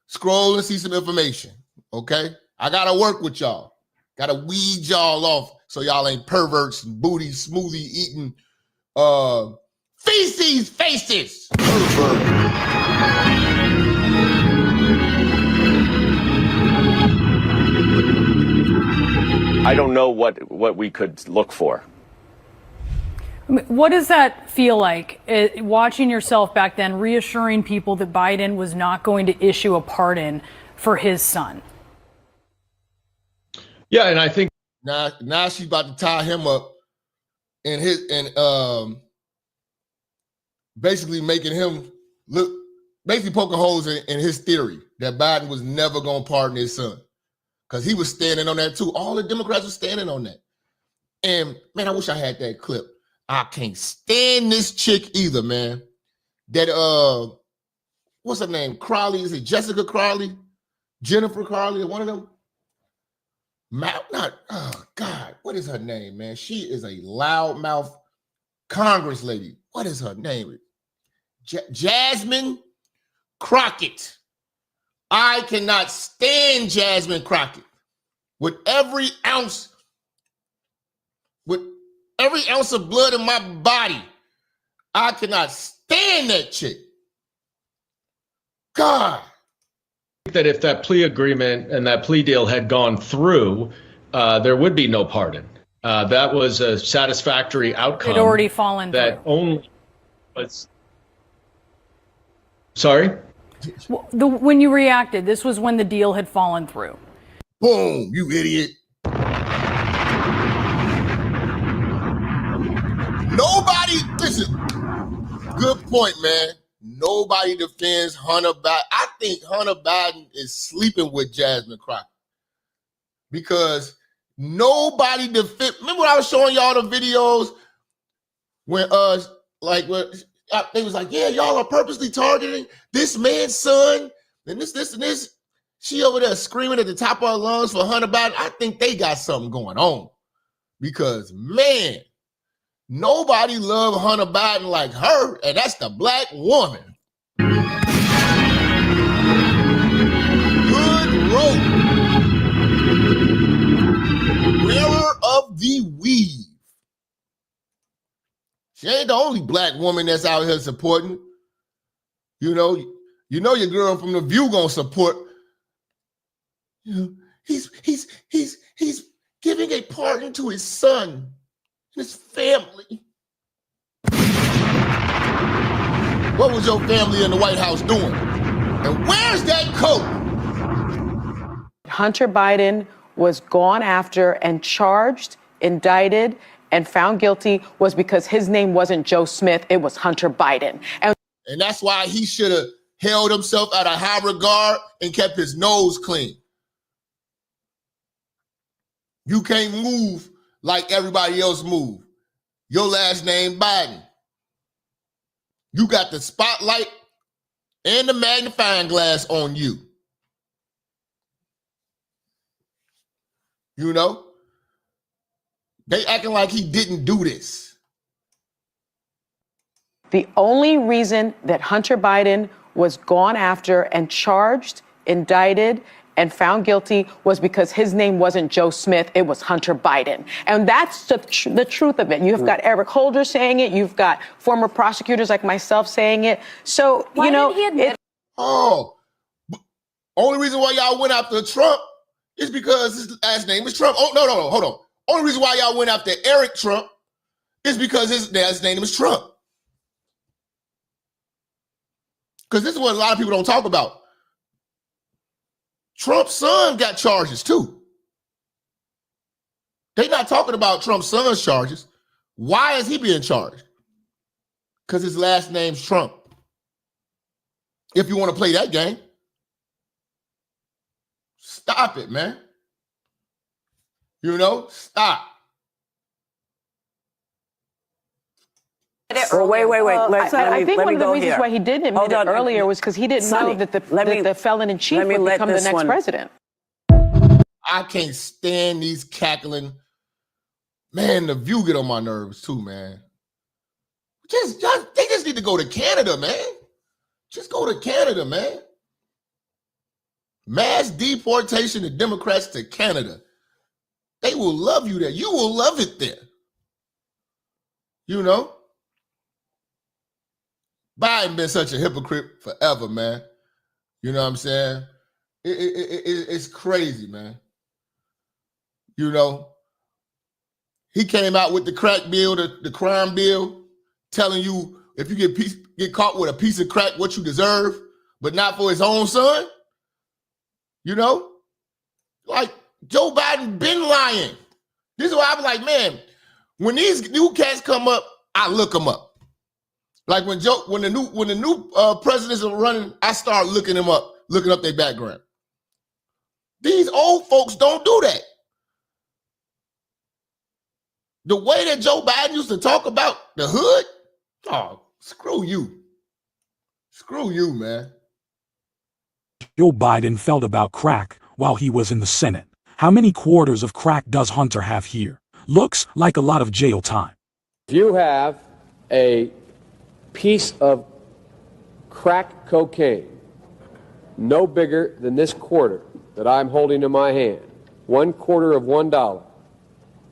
S5: scroll and see some information. Okay? I gotta work with y'all. Gotta weed y'all off so y'all ain't perverts and booty smoothie eating feces faces.
S4: I don't know what we could look for.
S2: I mean, what does that feel like, watching yourself back then, reassuring people that Biden was not going to issue a pardon for his son?
S5: Yeah, and I think now she's about to tie him up and basically making him look, basically poking holes in his theory that Biden was never going to pardon his son, because he was standing on that too. All the Democrats were standing on that. And man, I wish I had that clip. I can't stand this chick either, man. That what's her name? Crowley? Is it Jessica Crowley? Jennifer Crowley? One of them? Oh God, what is her name, man? She is a loudmouth Congress lady. What is her name? Jasmine Crockett. I cannot stand Jasmine Crockett. With every ounce of blood in my body, I cannot stand that chick. God.
S1: That if that plea agreement and that plea deal had gone through, there would be no pardon. That was a satisfactory outcome.
S2: It had already fallen
S1: that
S2: through.
S1: Only was. Sorry?
S2: When you reacted, this was when the deal had fallen through.
S5: Boom, you idiot. Nobody, listen, good point, man. Nobody defends Hunter Biden. I think Hunter Biden is sleeping with Jasmine Crockett because nobody defends. Remember when I was showing y'all the videos when they was like, yeah, y'all are purposely targeting this man's son and this and this. She over there screaming at the top of her lungs for Hunter Biden. I think they got something going on because, man, nobody loved Hunter Biden like her, and that's the black woman. Good road. Wearer of the weave. She ain't the only black woman that's out here supporting. You know your girl from The View gonna support. You know, he's giving a pardon to his son and his family. What was your family in the White House doing? And where's that coat?
S12: Hunter Biden was gone after and charged, indicted, and found guilty was because his name wasn't Joe Smith, it was Hunter Biden. And
S5: that's why he should have held himself at a high regard and kept his nose clean. You can't move like everybody else move. Your last name Biden. You got the spotlight and the magnifying glass on you. You know? They acting like he didn't do this.
S12: the only reason that Hunter Biden was gone after and charged, indicted, and found guilty was because his name wasn't Joe Smith, it was Hunter Biden. And that's the truth of it. You've got Eric Holder saying it. You've got former prosecutors like myself saying it. So, you know,
S5: only reason why y'all went after Trump is because his last name is Trump. Oh, no, hold on. Only reason why y'all went after Eric Trump is because his last name is Trump. Because this is what a lot of people don't talk about. Trump's son got charges too. They're not talking about Trump's son's charges. Why is he being charged? Because his last name's Trump. If you want to play that game, stop it, man. You know, stop.
S12: Well, wait. I think one of the reasons why he didn't admit it earlier was because he didn't know that the felon in chief would become the next president.
S5: I can't stand these cackling. Man, The View get on my nerves too, man. They just need to go to Canada, man. Just go to Canada, man. Mass deportation of Democrats to Canada. They will love you there. You will love it there. You know? Biden been such a hypocrite forever, man. You know what I'm saying? It's crazy, man. You know, He came out with the crack bill, the crime bill, telling you if you get caught with a piece of crack, what you deserve, but not for his own son. You know, like Joe Biden been lying. This is why I'm like, man, when these new cats come up, I look them up. Like when the new presidents are running, I start looking them up, looking up their background. These old folks don't do that. The way that Joe Biden used to talk about the hood, oh, screw you. Screw you, man.
S6: Joe Biden felt about crack while he was in the Senate. How many quarters of crack does Hunter have here? Looks like a lot of jail time.
S7: If you have a piece of crack cocaine no bigger than this quarter that I'm holding in my hand, 1/4 of $1,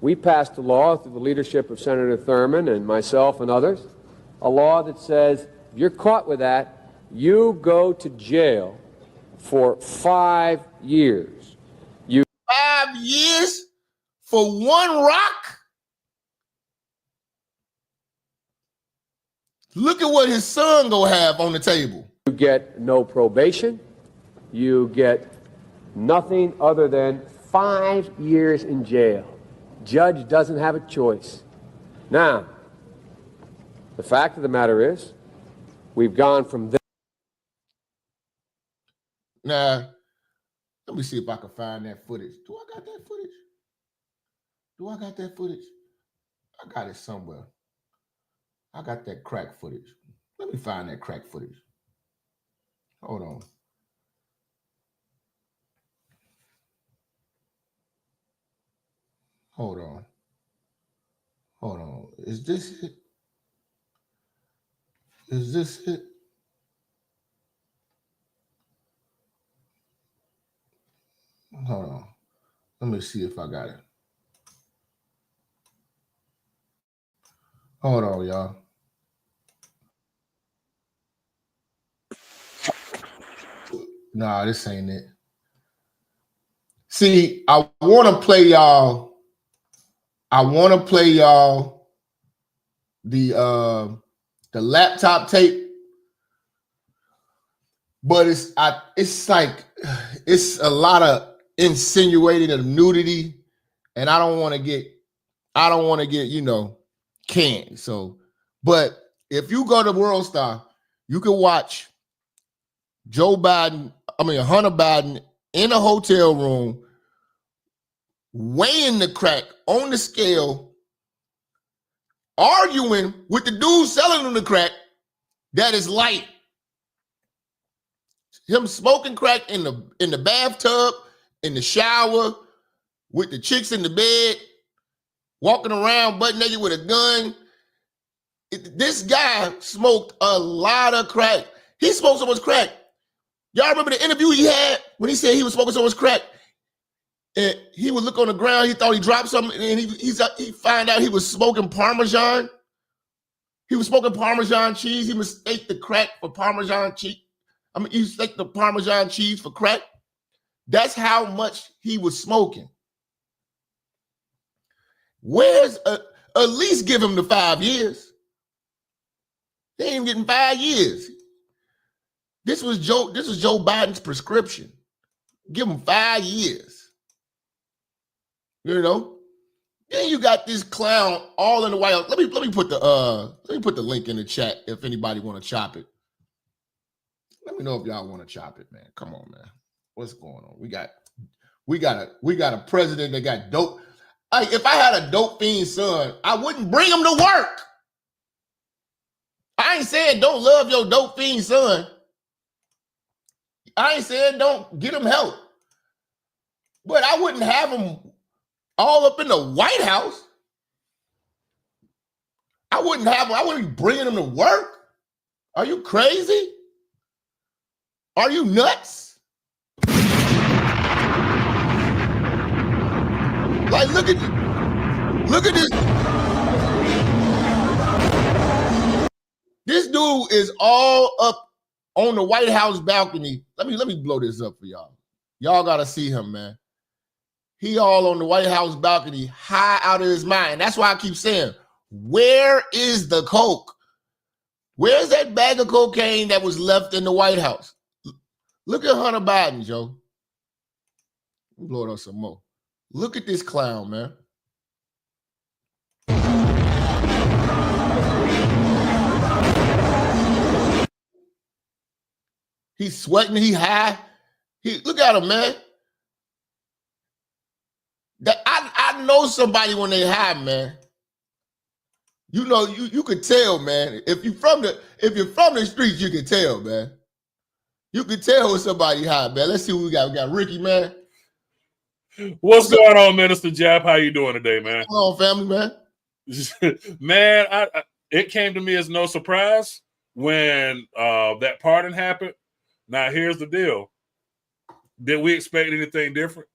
S7: we passed a law through the leadership of Senator Thurmond and myself and others, a law that says if you're caught with that, you go to jail for 5 years.
S5: 5 years for one rock? Look at what his son gonna have on the table.
S7: You get no probation. You get nothing other than 5 years in jail. Judge doesn't have a choice. Now, the fact of the matter is, we've gone from this.
S5: Now, let me see if I can find that footage. Do I got that footage? Do I got that footage? I got it somewhere. I got that crack footage. Let me find that crack footage. Hold on. Hold on. Hold on. Is this it? Is this it? Hold on. Let me see if I got it. Hold on, y'all. Nah, this ain't it. See, I want to play y'all. I want to play y'all the laptop tape, but it's like it's a lot of insinuating of nudity, and I don't want to get canned. So, but if you go to World Star, you can watch Hunter Biden in a hotel room weighing the crack on the scale, arguing with the dude selling him the crack that is light. Him smoking crack in the bathtub, in the shower, with the chicks in the bed, walking around butt naked with a gun. This guy smoked a lot of crack. He smoked so much crack. Y'all remember the interview he had when he said he was smoking so much crack? And he would look on the ground, he thought he dropped something, and he found out he was smoking Parmesan. He was smoking Parmesan cheese. He mistaked the crack for Parmesan cheese. He mistaked the Parmesan cheese for crack. That's how much he was smoking. At least give him the 5 years. They ain't getting 5 years. This was Joe Biden's prescription. Give him 5 years. You know? Then you got this clown all in the White House. Let me put the link in the chat if anybody want to chop it. Let me know if y'all want to chop it, man. Come on, man. What's going on? We got a president that got dope. If I had a dope fiend son, I wouldn't bring him to work. I ain't saying don't love your dope fiend son. I ain't saying don't get him help. But I wouldn't have him all up in the White House. I wouldn't be bringing him to work. Are you crazy? Are you nuts? Like, look at this. This dude is all up on the White House balcony. Let me blow this up for y'all. Y'all gotta see him, man. he all on the White House balcony, high out of his mind. That's why I keep saying, where is the coke? Where's that bag of cocaine that was left in the White House? Look at Hunter Biden, Joe. Blow it up some more. Look at this clown, man. He's sweating, he high. Look at him, man. I know somebody when they high, man. You know, you could tell, man. If you're from the streets, you can tell, man. You can tell when somebody high, man. Let's see what we got. We got Ricky, man.
S13: What's going on, Minister Jap? How you doing today, man?
S5: What's going on, family, man?
S13: Man, it came to me as no surprise when that pardon happened. Now, here's the deal. Did we expect anything different?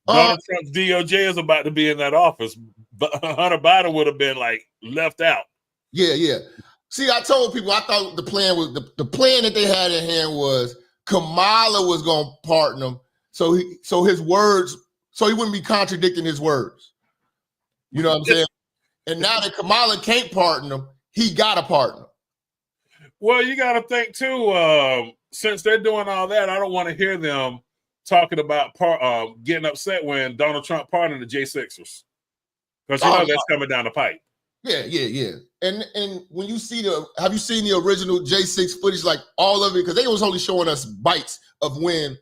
S13: Donald Trump's DOJ is about to be in that office, but Hunter Biden would have been like left out.
S5: Yeah. See, I told people I thought the plan was the plan that they had in hand was Kamala was going to pardon him, so his words, so he wouldn't be contradicting his words. You know what I'm saying? And now that Kamala can't pardon him, he got to pardon him.
S13: Well, you got to think too. Since they're doing all that, I don't want to hear them talking about getting upset when Donald Trump pardoned the J6ers, because you know that's coming down the pipe.
S5: Yeah. And when you see have you seen the original J6 footage, like all of it? Because they was only showing us bites of when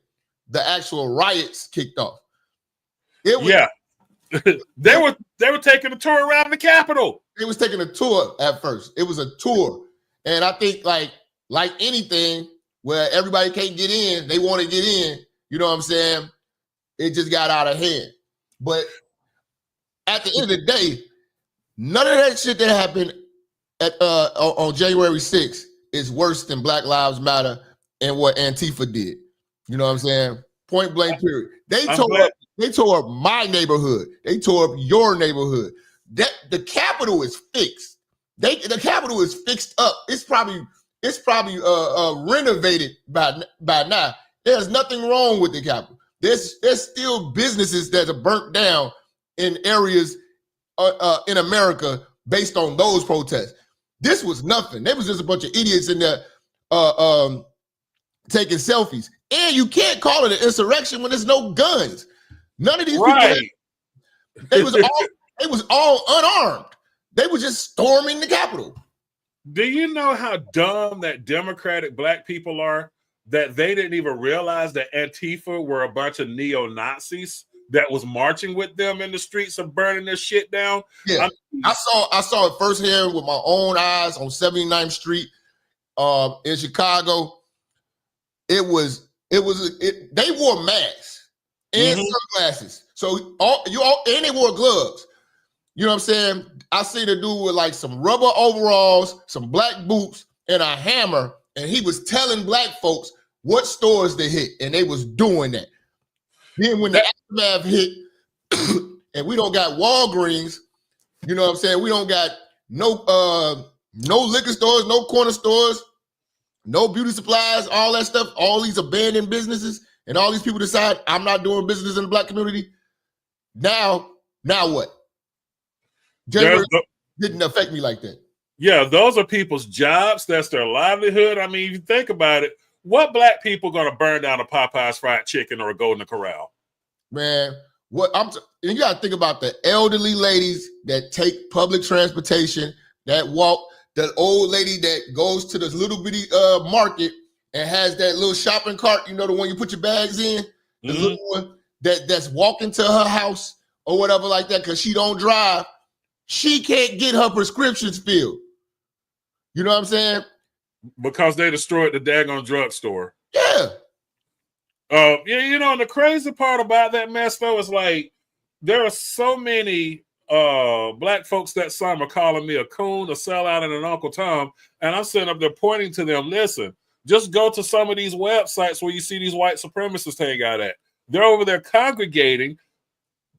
S5: the actual riots kicked off.
S13: They were taking a tour around the Capitol.
S5: They was taking a tour at first. It was a tour, and I think like anything where everybody can't get in, they want to get in. You know what I'm saying? It just got out of hand. But at the end of the day, none of that shit that happened on January 6th is worse than Black Lives Matter and what Antifa did. You know what I'm saying? Point blank, period. They tore up my neighborhood. They tore up your neighborhood. The Capitol is fixed. The Capitol is fixed up. It's probably renovated by now. There's nothing wrong with the Capitol. There's still businesses that are burnt down in areas in America based on those protests. This was nothing. There was just a bunch of idiots in there taking selfies. And you can't call it an insurrection when there's no guns. None of these people, they was all unarmed. They were just storming the Capitol.
S13: Do you know how dumb that Democratic black people are? That they didn't even realize that Antifa were a bunch of neo-Nazis that was marching with them in the streets and burning their shit down.
S5: Yeah, I saw it firsthand with my own eyes on 79th Street in Chicago. They wore masks and sunglasses. So and they wore gloves. You know what I'm saying? I seen a dude with like some rubber overalls, some black boots, and a hammer. And he was telling black folks what stores to hit, and they was doing that. Then when the aftermath hit, and we don't got Walgreens, you know what I'm saying? We don't got no liquor stores, no corner stores, no beauty supplies, all that stuff, all these abandoned businesses, and all these people decide I'm not doing business in the black community. Now what? January didn't affect me like that.
S13: Yeah, those are people's jobs. That's their livelihood. I mean, if you think about it, what black people going to burn down a Popeye's fried chicken or a Golden Corral?
S5: Man, you got to think about the elderly ladies that take public transportation, that walk, the old lady that goes to this little bitty market and has that little shopping cart, you know, the one you put your bags in, the little one that's walking to her house or whatever like that because she don't drive. She can't get her prescriptions filled. You know what I'm saying?
S13: Because they destroyed the daggone drugstore.
S5: Yeah.
S13: You know, and the crazy part about that mess, though, is like there are so many black folks that summer calling me a coon, a sellout, and an Uncle Tom. And I'm sitting up there pointing to them, listen, just go to some of these websites where you see these white supremacists hang out at. They're over there congregating,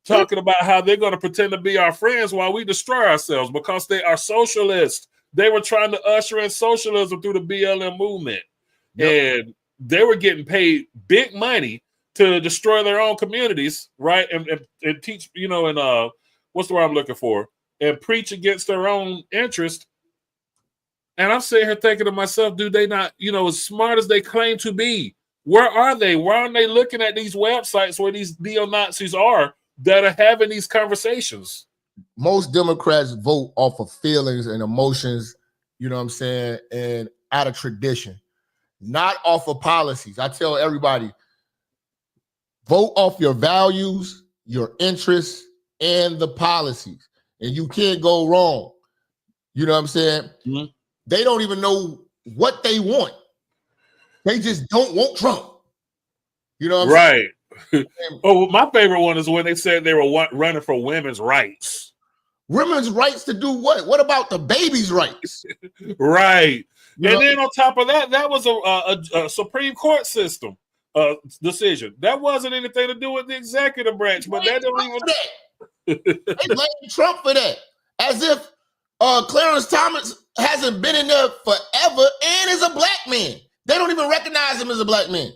S13: talking about how they're going to pretend to be our friends while we destroy ourselves because they are socialists. They were trying to usher in socialism through the BLM movement. Yep. And they were getting paid big money to destroy their own communities, right? And teach, and what's the word I'm looking for? And preach against their own interest. And I'm sitting here thinking to myself, do they not, as smart as they claim to be, where are they? Why aren't they looking at these websites where these neo-Nazis are that are having these conversations?
S5: Most Democrats vote off of feelings and emotions, you know what I'm saying, and out of tradition, not off of policies. I tell everybody, vote off your values, your interests, and the policies. And you can't go wrong. You know what I'm saying?
S13: Mm-hmm.
S5: They don't even know what they want. They just don't want Trump. You know what I'm saying?
S13: Oh, my favorite one is when they said they were running for women's rights.
S5: Women's rights to do what? What about the baby's rights?
S13: Right. And then on top of that, that was a Supreme Court system decision. That wasn't anything to do with the executive branch, but that don't even.
S5: They blame Trump for that, as if Clarence Thomas hasn't been in there forever and is a black man. They don't even recognize him as a black man.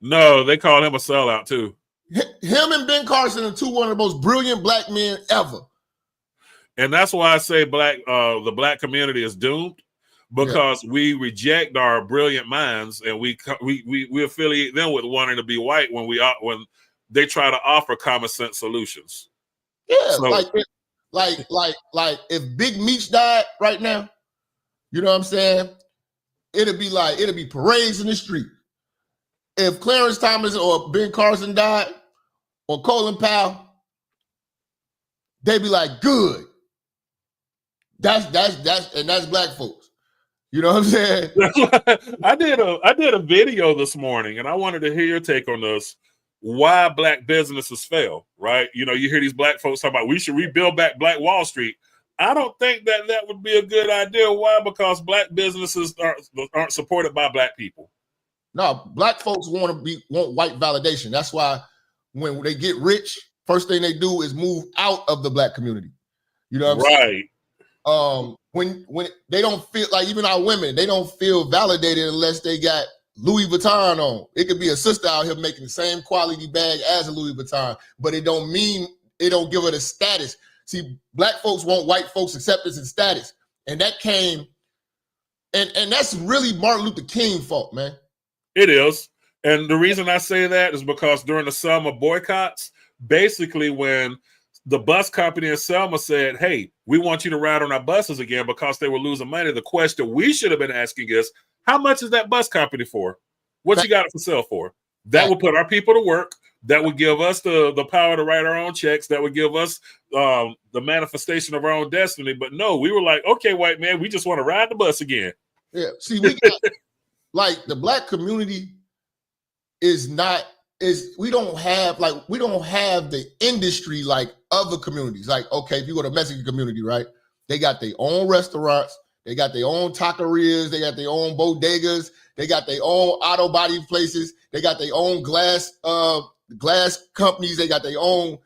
S13: No, they call him a sellout too.
S5: Him and Ben Carson are one of the most brilliant black men ever.
S13: And that's why I say the black community is doomed, because we reject our brilliant minds and we affiliate them with wanting to be white when they try to offer common sense solutions.
S5: Yeah,
S13: so,
S5: like if Big Meech died right now, you know what I'm saying? It'd be parades in the street. If Clarence Thomas or Ben Carson died, or Colin Powell, they'd be like, good. That's black folks. You know what I'm saying?
S13: I did a video this morning, and I wanted to hear your take on this. Why black businesses fail, right? You hear these black folks talk about we should rebuild back Black Wall Street. I don't think that would be a good idea. Why? Because black businesses aren't supported by black people.
S5: No, black folks want white validation. That's why when they get rich, first thing they do is move out of the black community. You know what I'm saying?
S13: Right.
S5: When they don't feel like, even our women, they don't feel validated unless they got Louis Vuitton on. It could be a sister out here making the same quality bag as a Louis Vuitton, but it don't give it a status. See, black folks want white folks' acceptance and status. And that came, and that's really Martin Luther King's fault, man.
S13: It is. And the reason I say that is because during the summer boycotts, basically when the bus company in Selma said, hey, we want you to ride on our buses again because they were losing money, the question we should have been asking is, how much is that bus company for? What you got it for sale for? That would put our people to work. That would give us the power to write our own checks. That would give us the manifestation of our own destiny. But no, we were like, okay, white man, we just want to ride the bus again.
S5: Yeah. See, we got like the black community we don't have the industry like other communities. Like, okay, if you go to Mexican community, right? They got their own restaurants, they got their own taquerias, they got their own bodegas, they got their own auto body places, they got their own glass companies, they got their own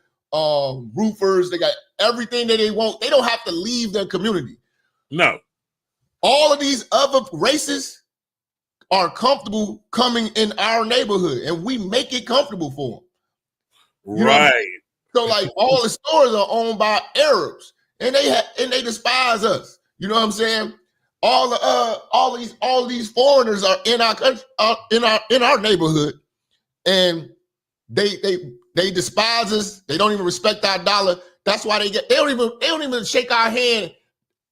S5: roofers, they got everything that they want. They don't have to leave their community.
S13: No.
S5: All of these other races are comfortable coming in our neighborhood, and we make it comfortable for them.
S13: Right.
S5: So like all the stores are owned by Arabs, and they despise us. You know what I'm saying? All these foreigners are in our country, in our neighborhood, and they despise us. They don't even respect our dollar. That's why they don't even shake our hand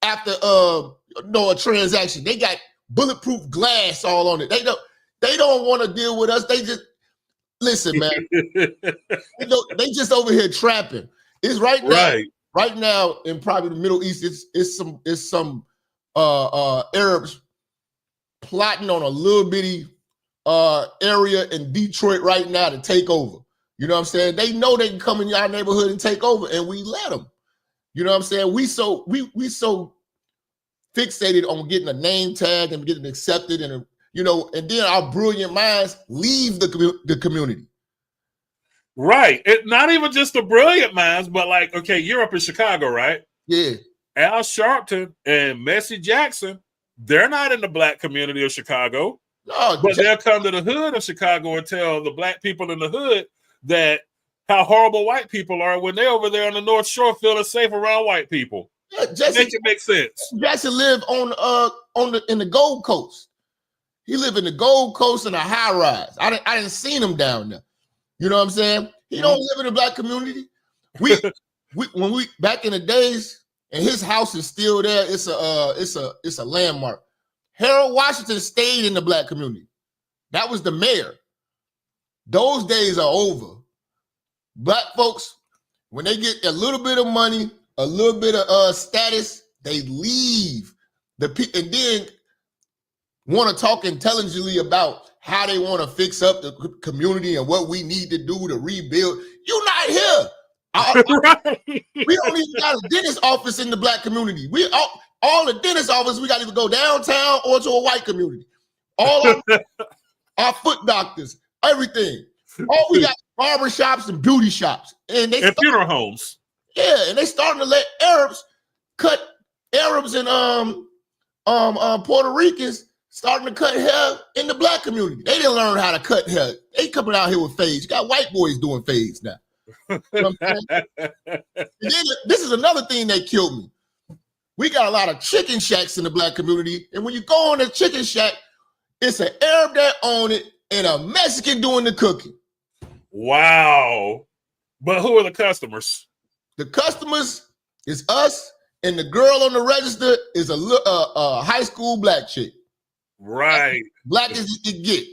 S5: after a transaction. They got bulletproof glass all on it. They don't want to deal with us. They just listen, man. They just over here trapping. It's right now in probably the Middle East. It's some Arabs plotting on a little bitty area in Detroit right now to take over. You know what I'm saying? They know they can come in our neighborhood and take over, and we let them. You know what I'm saying? We so fixated on getting a name tag and getting accepted, and then our brilliant minds leave the community.
S13: Right. Not even just the brilliant minds, but like, okay, you're up in Chicago, right?
S5: Yeah.
S13: Al Sharpton and Messi Jackson, they're not in the black community of Chicago.
S5: No,
S13: but they'll come to the hood of Chicago and tell the black people in the hood that how horrible white people are when they're over there on the North Shore feeling safe around white people.
S5: Yeah, Jesse,
S13: make it make sense.
S5: Jesse lived in the Gold Coast. He lived in the Gold Coast in a high rise. I didn't see him down there. You know what I'm saying? He don't live in the black community. We back in the days, and his house is still there. It's a landmark. Harold Washington stayed in the black community. That was the mayor. Those days are over. Black folks, when they get a little bit of money, a little bit of status, they leave and then want to talk intelligently about how they want to fix up the community and what we need to do to rebuild. You're not here. We don't even got a dentist office in the black community. All the dentist office, we got to either go downtown or to a white community. All our foot doctors, everything. All we got barbershops and beauty shops. And
S13: funeral homes.
S5: Yeah, and they starting to let Arabs and Puerto Ricans starting to cut hair in the black community. They didn't learn how to cut hair. They coming out here with fades. You got white boys doing fades now. You know what I'm saying? And then, this is another thing that killed me. We got a lot of chicken shacks in the black community, and when you go on a chicken shack, it's an Arab that own it and a Mexican doing the cooking.
S13: Wow. But who are the customers?
S5: The customers is us, and the girl on the register is a high school black chick.
S13: Right.
S5: Black as you can get.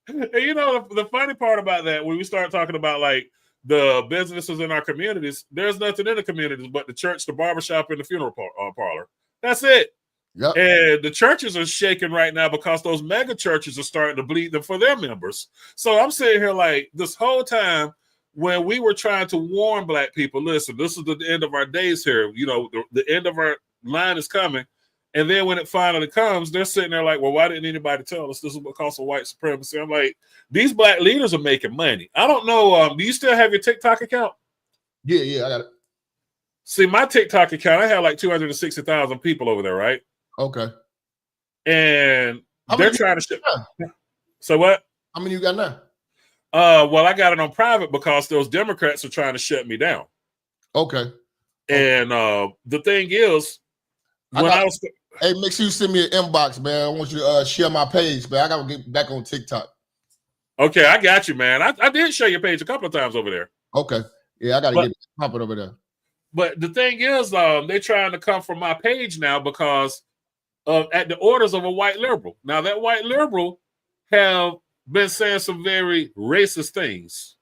S13: And you know, the funny part about that, when we start talking about like the businesses in our communities, there's nothing in the communities but the church, the barbershop, and the funeral parlor. That's it.
S5: Yep.
S13: And the churches are shaking right now because those mega churches are starting to bleed them for their members. So I'm sitting here like this whole time when we were trying to warn black people, listen, this is the end of our days here. You know, the end of our line is coming. And then when it finally comes, they're sitting there like, well, why didn't anybody tell us this is because of white supremacy? I'm like, these black leaders are making money. I don't know. Do you still have your TikTok account?
S5: Yeah, I got it.
S13: See, my TikTok account, I have like 260,000 people over there, right?
S5: Okay.
S13: And they're trying to ship. So what?
S5: How many you got now?
S13: Well, I got it on private because those Democrats are trying to shut me down.
S5: Okay.
S13: And the thing is,
S5: hey, make sure you send me an inbox, man. I want you to share my page, man. I gotta get back on TikTok.
S13: Okay, I got you, man. I did share your page a couple of times over there.
S5: Okay. Yeah, I gotta get it popping over there.
S13: But the thing is, they're trying to come from my page now because at the orders of a white liberal. Now, that white liberal have been saying some very racist things.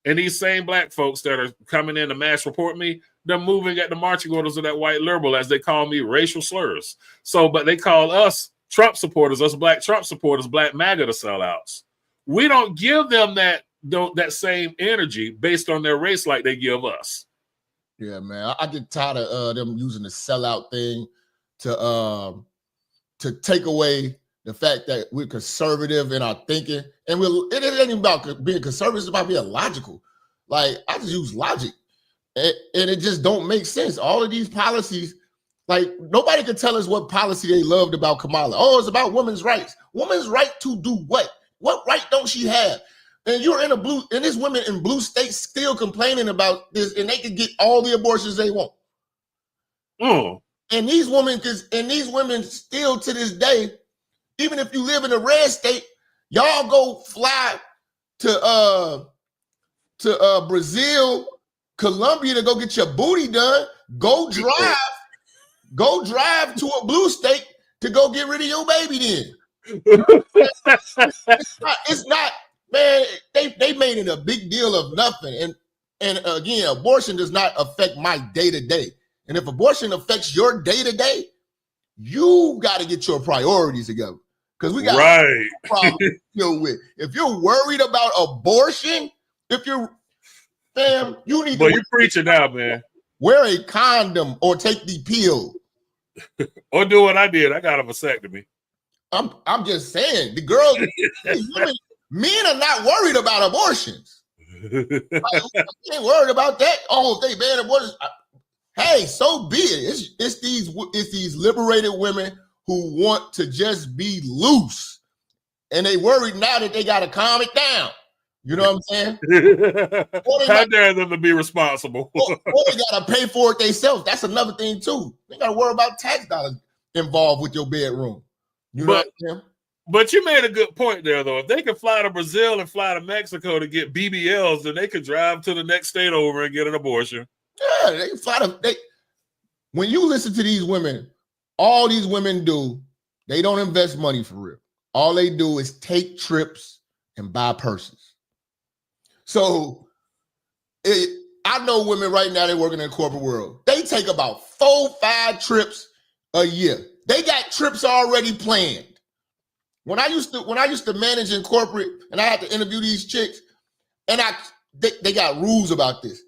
S13: And these same black folks that are coming in to mass report me, they're moving at the marching orders of that white liberal, as they call me, racial slurs. So, but they call us Trump supporters, us black Trump supporters, black MAGA to sellouts. We don't give them that same energy based on their race like they give us.
S5: Yeah, man. I get tired of them using the sellout thing to take away the fact that we're conservative in our thinking. And it ain't even about being conservative, it's about being logical. Like, I just use logic. And it just don't make sense. All of these policies, like, nobody can tell us what policy they loved about Kamala. Oh, it's about women's rights. Women's right to do what? What right don't she have? And you're and there's women in blue states still complaining about this, and they can get all the abortions they want. And these women still to this day, even if you live in a red state, y'all go fly to Brazil, Colombia to go get your booty done. Go drive to a blue state to go get rid of your baby then. It's not, man, they made it a big deal of nothing. And again, abortion does not affect my day-to-day. And if abortion affects your day-to-day, you got to get your priorities together. Because we got a problem to deal with. If you're worried about abortion, you need to.
S13: You're preaching now, man.
S5: Wear a condom or take the pill.
S13: Or do what I did. I got a vasectomy.
S5: I'm just saying, the girls, men are not worried about abortions. They ain't worried about that. Oh, if they ban abortions, hey, so be it. It's these liberated women who want to just be loose. and they worried now that they got to calm it down. You know what I'm saying?
S13: How dare them to be responsible?
S5: or they got to pay for it themselves. That's another thing too. They got to worry about tax dollars involved with your bedroom. You know what I'm saying?
S13: But you made a good point there, though. If they could fly to Brazil and fly to Mexico to get BBLs, then they could drive to the next state over and get an abortion.
S5: Yeah, they can fly to. When you listen to these women, all these women do, they don't invest money for real. All they do is take trips and buy purses. So I know women right now, they're working in the corporate world. They take about 4-5 trips a year. They got trips already planned. When I used to manage in corporate and I had to interview these chicks, and they got rules about this.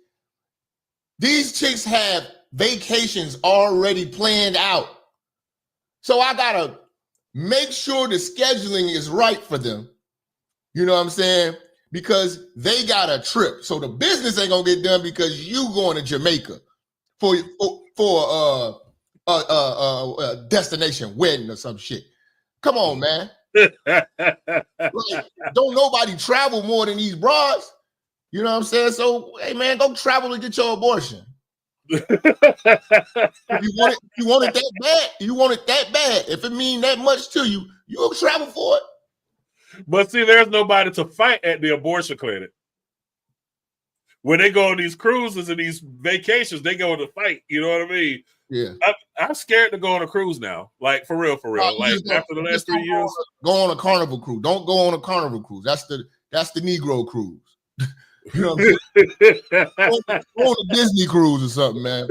S5: These chicks have vacations already planned out. So I gotta make sure the scheduling is right for them. You know what I'm saying? Because they got a trip. So the business ain't gonna get done because you going to Jamaica for a destination wedding or some shit. Come on, man. Like, don't nobody travel more than these broads. You know what I'm saying? So, hey, man, go travel and get your abortion. You want it that bad. You want it that bad. If it mean that much to you, you'll travel for it.
S13: But see, there's nobody to fight at the abortion clinic. When they go on these cruises and these vacations, they go to fight. You know what I mean?
S5: Yeah.
S13: I'm scared to go on a cruise now. Like, for real. Like, after the last 3 years.
S5: Go on a carnival cruise. Don't go on a carnival cruise. That's the Negro cruise. You know what I'm saying? Go on a Disney cruise or something, man.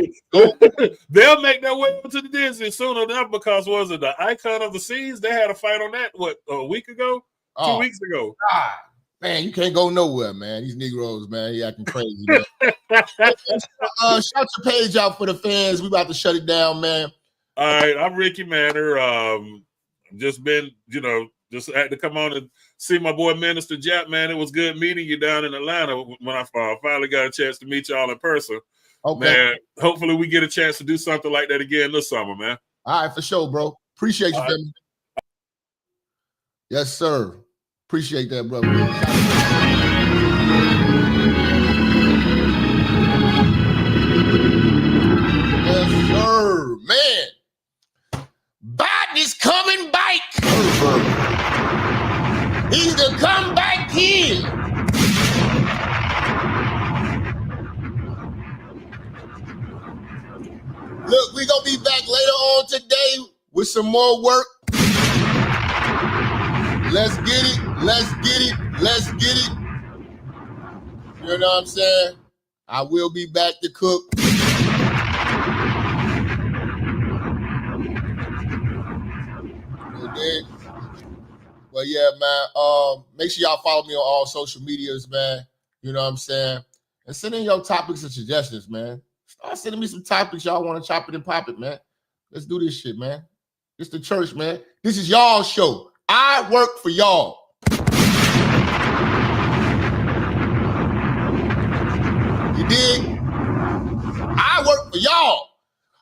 S13: They'll make their way to the Disney sooner enough because, was it the Icon of the Seas? They had a fight on that, a week ago? 2 weeks ago.
S5: God. Man, you can't go nowhere, man. These Negroes, man, he acting crazy, man. Shout your page out for the fans. We about to shut it down, man.
S13: All right, I'm Ricky Manor. Just been, just had to come on and see my boy Minister Jap, man. It was good meeting you down in Atlanta when I finally got a chance to meet y'all in person.
S5: Okay.
S13: Man, hopefully we get a chance to do something like that again this summer, man.
S5: All right, for sure, bro. Appreciate you, family. Yes, sir. Appreciate that, brother. Yes, sir. Man. Biden is coming back. He's to come back here. Look, we're going to be back later on today with some more work. Let's get it. Let's get it. Let's get it. You know what I'm saying? I will be back to cook. Well, yeah, man. Make sure y'all follow me on all social medias, man. You know what I'm saying? And send in your topics and suggestions, man. Start sending me some topics y'all want to chop it and pop it, man. Let's do this shit, man. It's the church, man. This is y'all's show. I work for y'all. You dig? I work for y'all.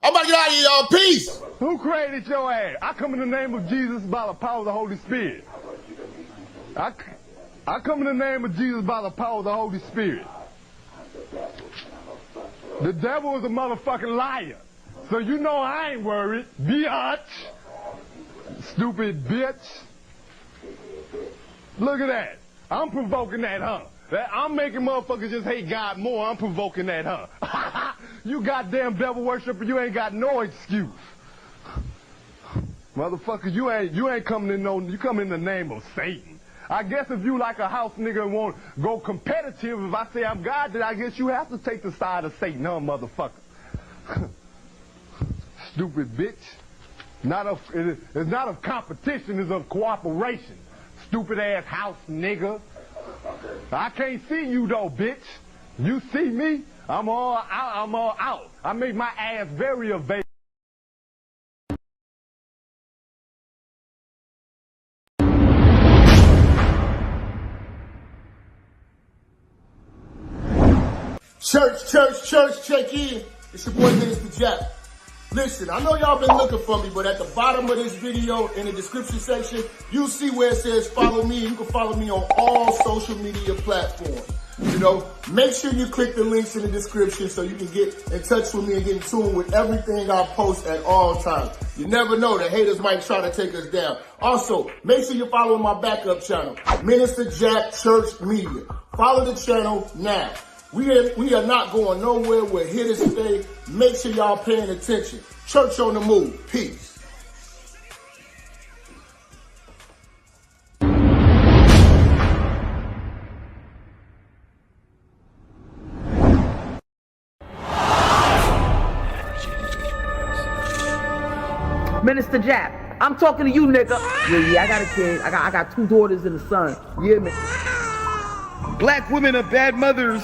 S5: I'm about to get out of here, y'all. Peace.
S14: Who created your ass? I come in the name of Jesus by the power of the Holy Spirit. I come in the name of Jesus by the power of the Holy Spirit. The devil is a motherfucking liar. So you know I ain't worried. Biatch. Stupid bitch. Look at that. I'm provoking that, huh? I'm making motherfuckers just hate God more. I'm provoking that, huh? You goddamn devil worshiper, you ain't got no excuse. Motherfucker, you ain't coming in you come in the name of Satan. I guess if you like a house nigga and want to go competitive, if I say I'm God, then I guess you have to take the side of Satan, huh, motherfucker? Stupid bitch. It's not of competition, it's of cooperation. Stupid ass house nigga. I can't see you though, bitch. You see me, I'm all out. I make my ass very available.
S5: Church, check in. It's your boy Minister Jap. Listen, I know y'all been looking for me, but at the bottom of this video, in the description section, you'll see where it says follow me. You can follow me on all social media platforms. You know, make sure you click the links in the description so you can get in touch with me and get in tune with everything I post at all times. You never know, the haters might try to take us down. Also, make sure you're following my backup channel, Minister Jap Church Media. Follow the channel now. We are not going nowhere. We're here to stay. Make sure y'all paying attention. Church on the move. Peace.
S15: Minister Jap, I'm talking to you, nigga. Yeah, I got a kid. I got 2 daughters and a son. Yeah, man.
S16: Black women are bad mothers.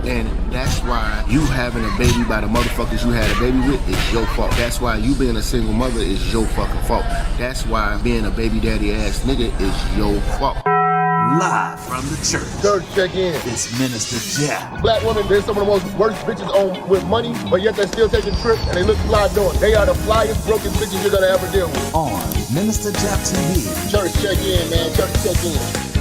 S17: And that's why you having a baby by the motherfuckers you had a baby with is your fault. That's why you being a single mother is your fucking fault. That's why being a baby daddy ass nigga is your fault.
S24: Live from the church.
S5: Church, check in.
S24: It's Minister Jap.
S5: Black women, they're some of the most worst bitches on with money, but yet they're still taking trips and they look fly doing. They are the flyest, brokest bitches you're gonna ever deal with.
S24: On Minister Jap TV.
S5: Church, check in, man. Church, check in.